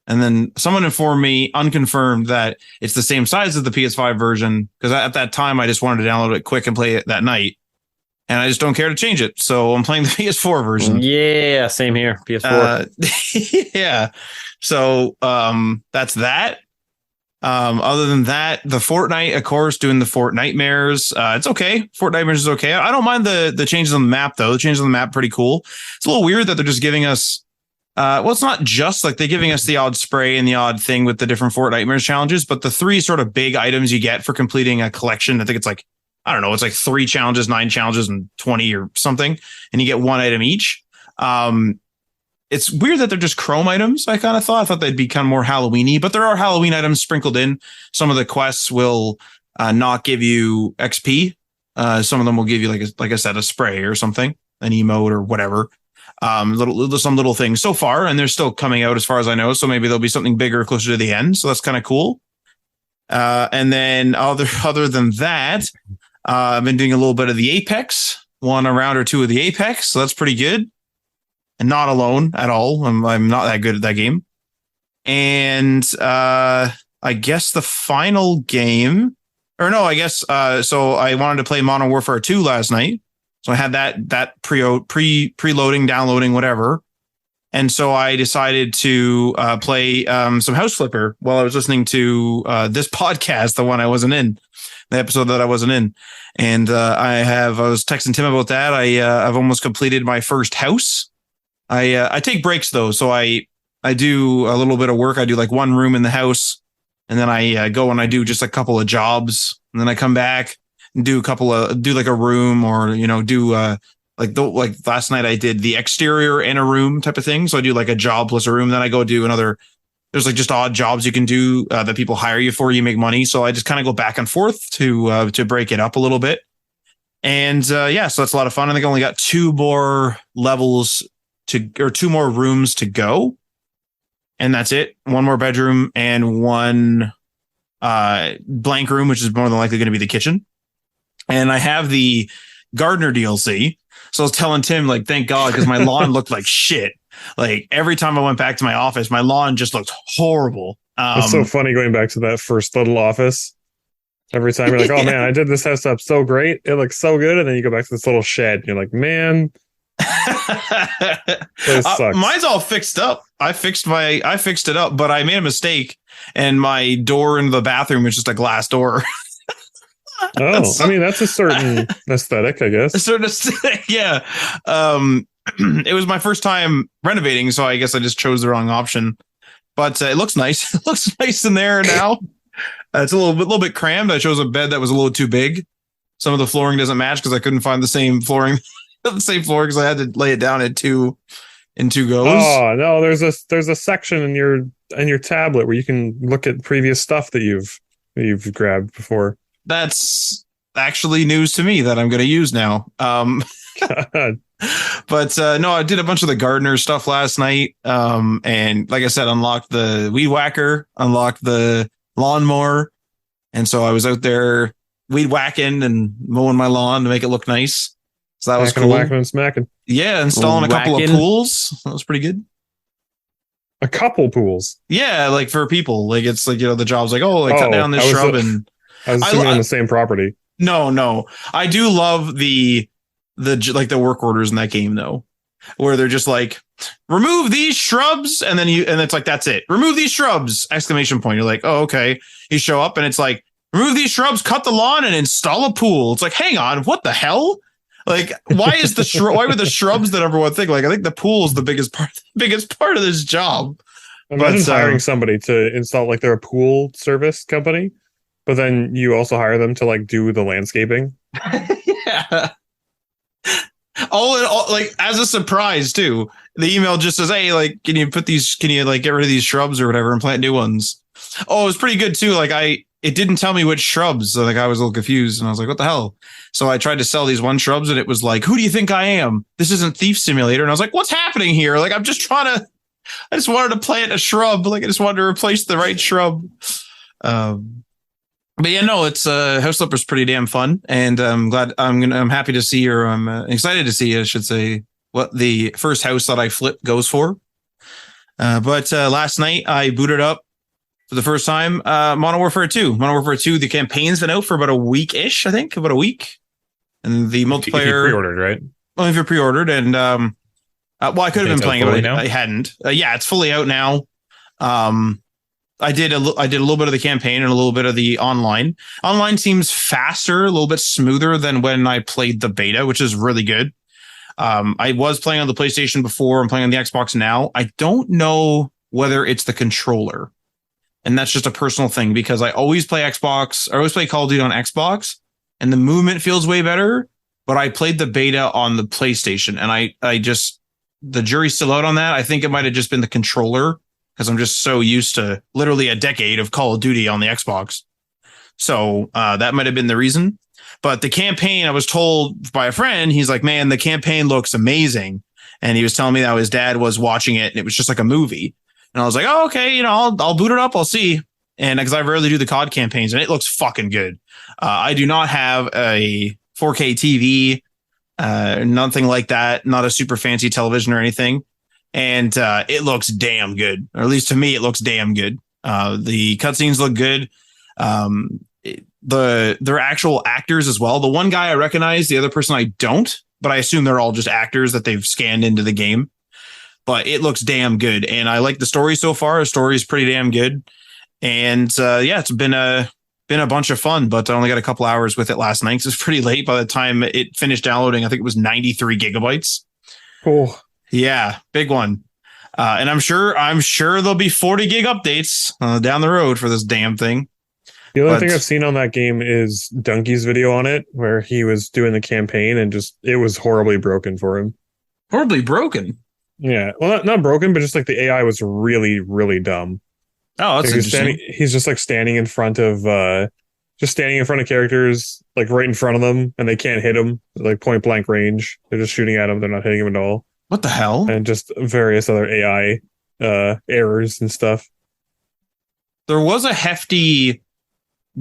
And then someone informed me, unconfirmed, that it's the same size as the PS5 version, because at that time I just wanted to download it quick and play it that night, and I just don't care to change it. So I'm playing the PS4 version. Yeah, same here. PS4. Yeah. So that's that. Other than that, the Fortnite, of course, doing the Fortnitemares. It's okay. Fortnitemares is okay. I don't mind the changes on the map, though. The changes on the map pretty cool. It's a little weird that they're just giving us. Well, it's not just like they're giving us the odd spray and the odd thing with the different Fortnitemares challenges, but the 3 sort of big items you get for completing a collection. I think it's like, I don't know, it's like 3 challenges, 9 challenges, and 20 or something, and you get 1 item each. It's weird that they're just Chrome items. I thought they'd be kind of more Halloween-y, but there are Halloween items sprinkled in. Some of the quests will not give you XP. Some of them will give you, like I said, a spray or something, an emote or whatever. Some little things so far, and they're still coming out as far as I know. So maybe there'll be something bigger closer to the end. So that's kind of cool. And then other than that, I've been doing a little bit of the Apex, 1 round or 2 of the Apex. So that's pretty good. And not alone at all. I'm not that good at that game. And I guess the final game, so I wanted to play Modern Warfare 2 last night. So I had that preloading, downloading, whatever. And so I decided to play some House Flipper while I was listening to this podcast, the one I wasn't in, the episode that I wasn't in. And I was texting Tim about that. I've almost completed my first house. I take breaks though. So I do a little bit of work. I do like 1 room in the house, and then I go and I do just a couple of jobs, and then I come back and do like a room, or do like last night I did the exterior and a room type of thing. So I do like a job plus a room, then I go do another. There's like just odd jobs you can do that people hire you for. You make money, so I just kind of go back and forth to break it up a little bit. And so that's a lot of fun. I think I only got 2 more levels or 2 more rooms to go, and that's it. 1 more bedroom and 1 blank room, which is more than likely going to be the kitchen. And I have the gardener DLC. So I was telling Tim, like, thank God, because my lawn looked like shit. Like every time I went back to my office, my lawn just looked horrible. It's so funny going back to that first little office. Every time you're like, oh man, I did this house up so great. It looks so good. And then you go back to this little shed and you're like, man, this sucks. Mine's all fixed up. I fixed it up, but I made a mistake, and my door into the bathroom is just a glass door. Oh, I mean, that's a certain aesthetic, I guess. A certain aesthetic, yeah. It was my first time renovating, so I guess I just chose the wrong option. But it looks nice. It looks nice in there now. It's a little bit crammed. I chose a bed that was a little too big. Some of the flooring doesn't match because I couldn't find the same flooring, because I had to lay it down in two goes. Oh no, there's a section in your tablet where you can look at previous stuff that you've grabbed before. That's actually news to me that I'm going to use now. But no, I did a bunch of the gardener stuff last night. And like I said, unlocked the weed whacker, unlocked the lawnmower. And so I was out there weed whacking and mowing my lawn to make it look nice. So that was cool. Whacking and smacking. Yeah, installing a couple of pools. That was pretty good. A couple pools? Yeah, like for people. Like it's like, the job's like, oh, cut down this shrub. And I was assuming on the same property. No. I do love the work orders in that game though, where they're just like, remove these shrubs, and it's like, that's it. Remove these shrubs! Exclamation point. You're like, oh, okay. You show up and it's like, remove these shrubs, cut the lawn, and install a pool. It's like, hang on, what the hell? Like, why were the shrubs the number one thing? Like, I think the pool is the biggest part of this job. Imagine hiring somebody to install, like, they're a pool service company, but then you also hire them to like do the landscaping. Yeah. All like as a surprise too. The email just says, "Hey, like, can you like get rid of these shrubs or whatever and plant new ones?" Oh, it was pretty good too. Like it didn't tell me which shrubs. So like I was a little confused, and I was like, "What the hell?" So I tried to sell these one shrubs, and it was like, "Who do you think I am? This isn't Thief Simulator." And I was like, "What's happening here?" Like I just wanted to plant a shrub. Like I just wanted to replace the right shrub. But yeah, no, it's House Flipper's pretty damn fun, and I'm happy to see, or I'm excited to see, I should say, what the first house that I flip goes for. But last night I booted up for the first time Modern Warfare 2. Modern Warfare 2, the campaign's been out for about a week-ish, I think, about a week, and the multiplayer. If you pre-ordered, right? Well, if you're pre-ordered, and well, I could have been playing it, but I hadn't. Yeah, it's fully out now. I did a little bit of the campaign and a little bit of the online. Online seems faster, a little bit smoother than when I played the beta, which is really good. I was playing on the PlayStation before. I'm playing on the Xbox now. I don't know whether it's the controller, and that's just a personal thing because I always play Xbox. I always play Call of Duty on Xbox, and the movement feels way better. But I played the beta on the PlayStation, and the jury's still out on that. I think it might have just been the controller, because I'm just so used to literally a decade of Call of Duty on the Xbox. So that might have been the reason. But the campaign, I was told by a friend, he's like, man, the campaign looks amazing. And he was telling me that his dad was watching it, and it was just like a movie. And I was like, oh, okay, I'll boot it up. I'll see. And because I rarely do the COD campaigns, and it looks fucking good. I do not have a 4K TV, nothing like that, not a super fancy television or anything. And it looks damn good, or at least to me, it looks damn good. The cutscenes look good. They're actual actors as well. The one guy I recognize, the other person I don't, but I assume they're all just actors that they've scanned into the game. But it looks damn good, and I like the story so far. The story is pretty damn good, and it's been a bunch of fun. But I only got a couple hours with it last night, so it's pretty late. By the time it finished downloading, I think it was 93 gigabytes. Cool. Yeah, big one. And I'm sure there'll be 40 gig updates down the road for this damn thing. The only thing I've seen on that game is Donkey's video on it, where he was doing the campaign and just it was horribly broken for him. Horribly broken. Yeah, well, not broken, but just like the AI was really, really dumb. Oh, that's interesting. He's just like standing in front of characters, like right in front of them, and they can't hit him, like point blank range. They're just shooting at him. They're not hitting him at all. What the hell? And just various other AI errors and stuff. There was a hefty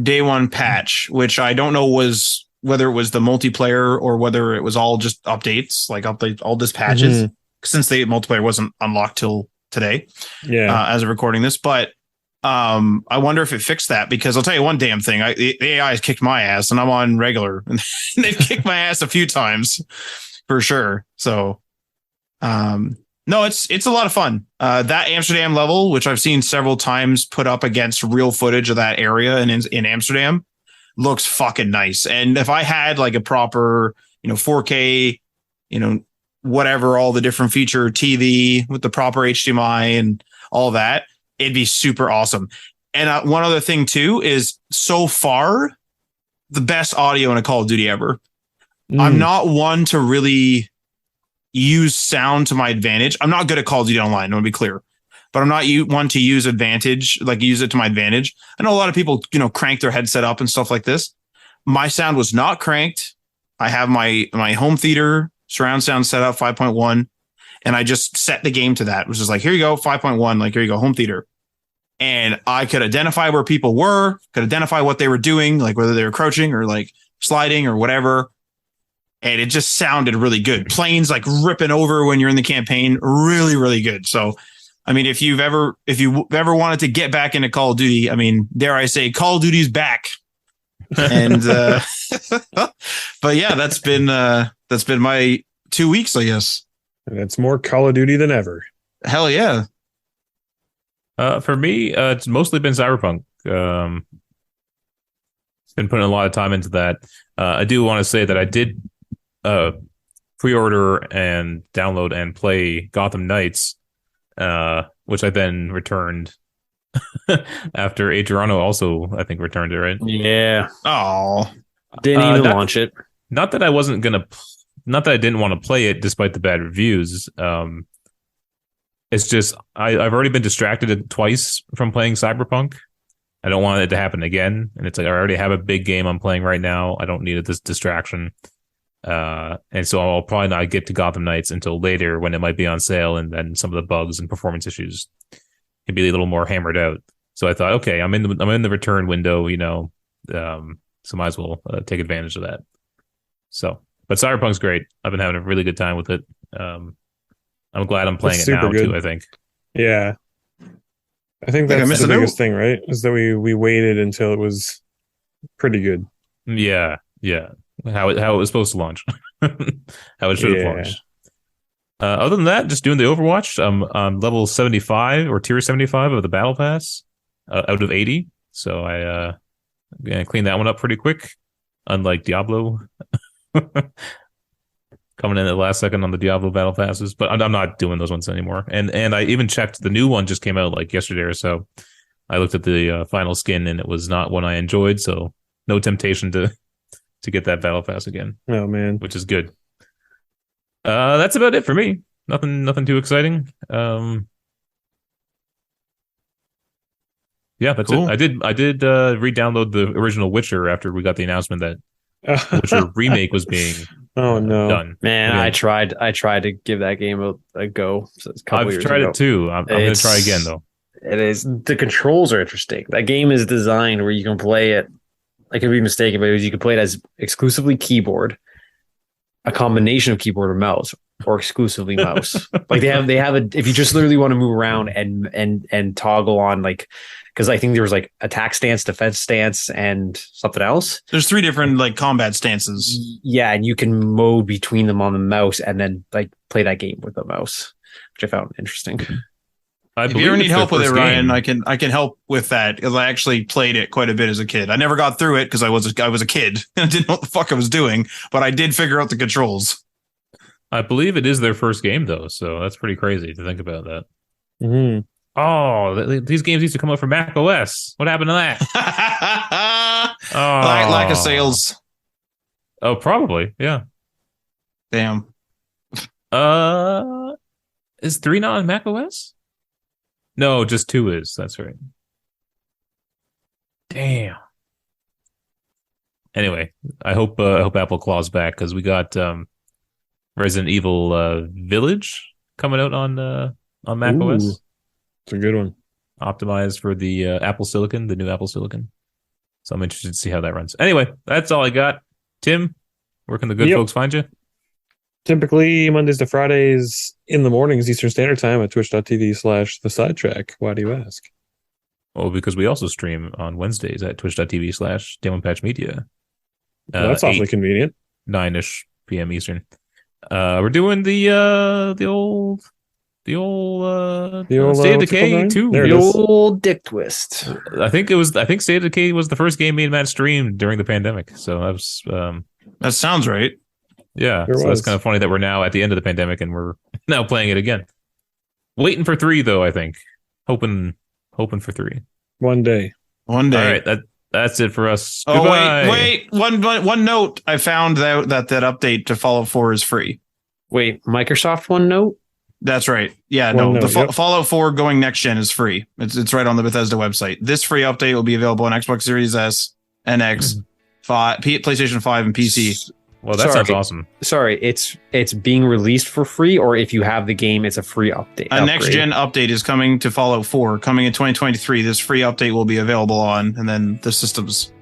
day one patch, which I don't know whether it was the multiplayer or whether it was all just updates, like all this patches, since the multiplayer wasn't unlocked till today. Yeah, as of recording this, but I wonder if it fixed that, because I'll tell you one damn thing. The AI has kicked my ass, and I'm on regular, and they've kicked my ass a few times for sure. So, no, it's a lot of fun. That Amsterdam level, which I've seen several times put up against real footage of that area in Amsterdam, looks fucking nice. And if I had like a proper, 4K, whatever, all the different feature TV with the proper HDMI and all that, it'd be super awesome. And one other thing too is, so far, the best audio in a Call of Duty ever. I'm not one to really use sound to my advantage. I'm not good at Call of Duty Online, I want to be clear, but I'm not one to use it to my advantage. I know a lot of people, crank their headset up and stuff like this. My sound was not cranked. I have my home theater surround sound set up 5.1, and I just set the game to that, which is like, here you go, 5.1, like, here you go, home theater. And I could identify where people were, could identify what they were doing, like whether they were crouching or like sliding or whatever. And it just sounded really good. Planes like ripping over when you're in the campaign, really, really good. So, I mean, if you've ever wanted to get back into Call of Duty, I mean, dare I say, Call of Duty's back. And but yeah, that's been my 2 weeks, I guess. And it's more Call of Duty than ever. Hell yeah. For me, it's mostly been Cyberpunk. Been putting a lot of time into that. I do want to say that I did pre-order and download and play Gotham Knights, which I then returned after Adriano also, I think, returned it, right? Yeah. Oh, didn't even launch it. Not that I didn't want to play it despite the bad reviews. It's just I've already been distracted twice from playing Cyberpunk. I don't want it to happen again. And it's like, I already have a big game I'm playing right now. I don't need this distraction. And so I'll probably not get to Gotham Knights until later, when it might be on sale, and then some of the bugs and performance issues can be a little more hammered out. So I thought, okay, I'm in the return window, so might as well take advantage of that. So, but Cyberpunk's great. I've been having a really good time with it. I'm glad I'm playing it now too, I think. Yeah. I think that's the biggest thing, right? Is that we waited until it was pretty good. Yeah. How it was supposed to launch. How it should have launched. Other than that, just doing the Overwatch. I'm level 75 or tier 75 of the Battle Pass out of 80. So I gonna clean that one up pretty quick, unlike Diablo. Coming in at the last second on the Diablo Battle Passes, but I'm not doing those ones anymore. And I even checked, the new one just came out like yesterday or so. I looked at the final skin, and it was not one I enjoyed, so no temptation to get that Battle Pass again. Oh man, which is good. That's about it for me. Nothing too exciting. Yeah, that's cool. it. I did re-download the original Witcher after we got the announcement that Witcher remake was being done. Man, I tried to give that game a go. So I've tried it too. I'm going to try again though. It is, the controls are interesting. That game is designed where you can play it, I could be mistaken, but you can play it as exclusively keyboard, a combination of keyboard or mouse, or exclusively mouse. Like they have if you just literally want to move around and toggle on, like, because I think there was like attack stance, defense stance, and something else. There's 3 different like combat stances. Yeah, and you can mode between them on the mouse and then like play that game with the mouse, which I found interesting. If you ever need help with it, Ryan, I can help with that, because I actually played it quite a bit as a kid. I never got through it because I was a kid and I didn't know what the fuck I was doing, but I did figure out the controls. I believe it is their first game though, so that's pretty crazy to think about that. Mm-hmm. Oh, these games used to come out for Mac OS. What happened to that? Oh, Lack of sales. Oh, probably. Yeah. Damn. Is 3 not on Mac OS? No, just 2 is. That's right. Damn. Anyway, I hope Apple claws back because we got Resident Evil Village coming out on Mac OS. It's a good one. Optimized for the Apple Silicon, the new Apple Silicon. So I'm interested to see how that runs. Anyway, that's all I got. Tim, where can the good folks find you? Typically Mondays to Fridays in the mornings, Eastern Standard Time at twitch.tv/the sidetrack. Why do you ask? Well, because we also stream on Wednesdays at twitch.tv/DemonPatch Media. Well, that's awfully convenient. 9-ish p.m. Eastern. We're doing the old State of Decay 2. The old Dick Twist. I think State of Decay was the first game me and Matt streamed during the pandemic. So that was that sounds right. Yeah. So that's kind of funny that we're now at the end of the pandemic and we're now playing it again. Waiting for 3 though, I think. Hoping for 3. One day. All right, that's it for us. Oh, Goodbye. wait. One note. I found out that update to Fallout 4 is free. Wait, Microsoft OneNote? That's right. Yeah, Fallout 4 going next gen is free. It's right on the Bethesda website. This free update will be available on Xbox Series S, NX, PlayStation 5, and PC. Well, that sounds awesome. Sorry, it's being released for free, or if you have the game, it's a free update. A next gen update is coming to Fallout 4, coming in 2023. This free update will be available on, and then the systems.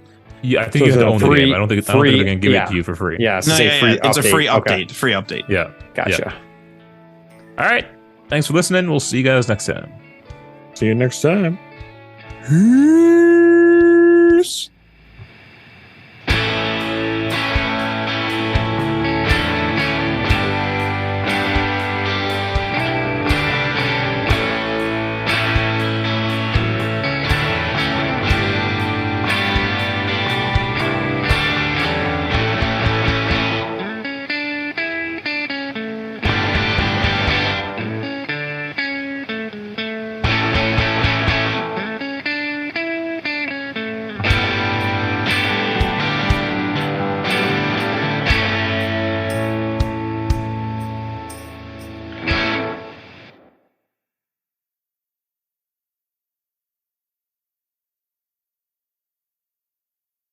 Yeah, I think you have to own the game. I don't think they're going to give it to you for free. Yeah, it's a free update. Okay. Free update. Yeah, gotcha. Yeah. All right, thanks for listening. We'll see you guys next time. See you next time. Peace.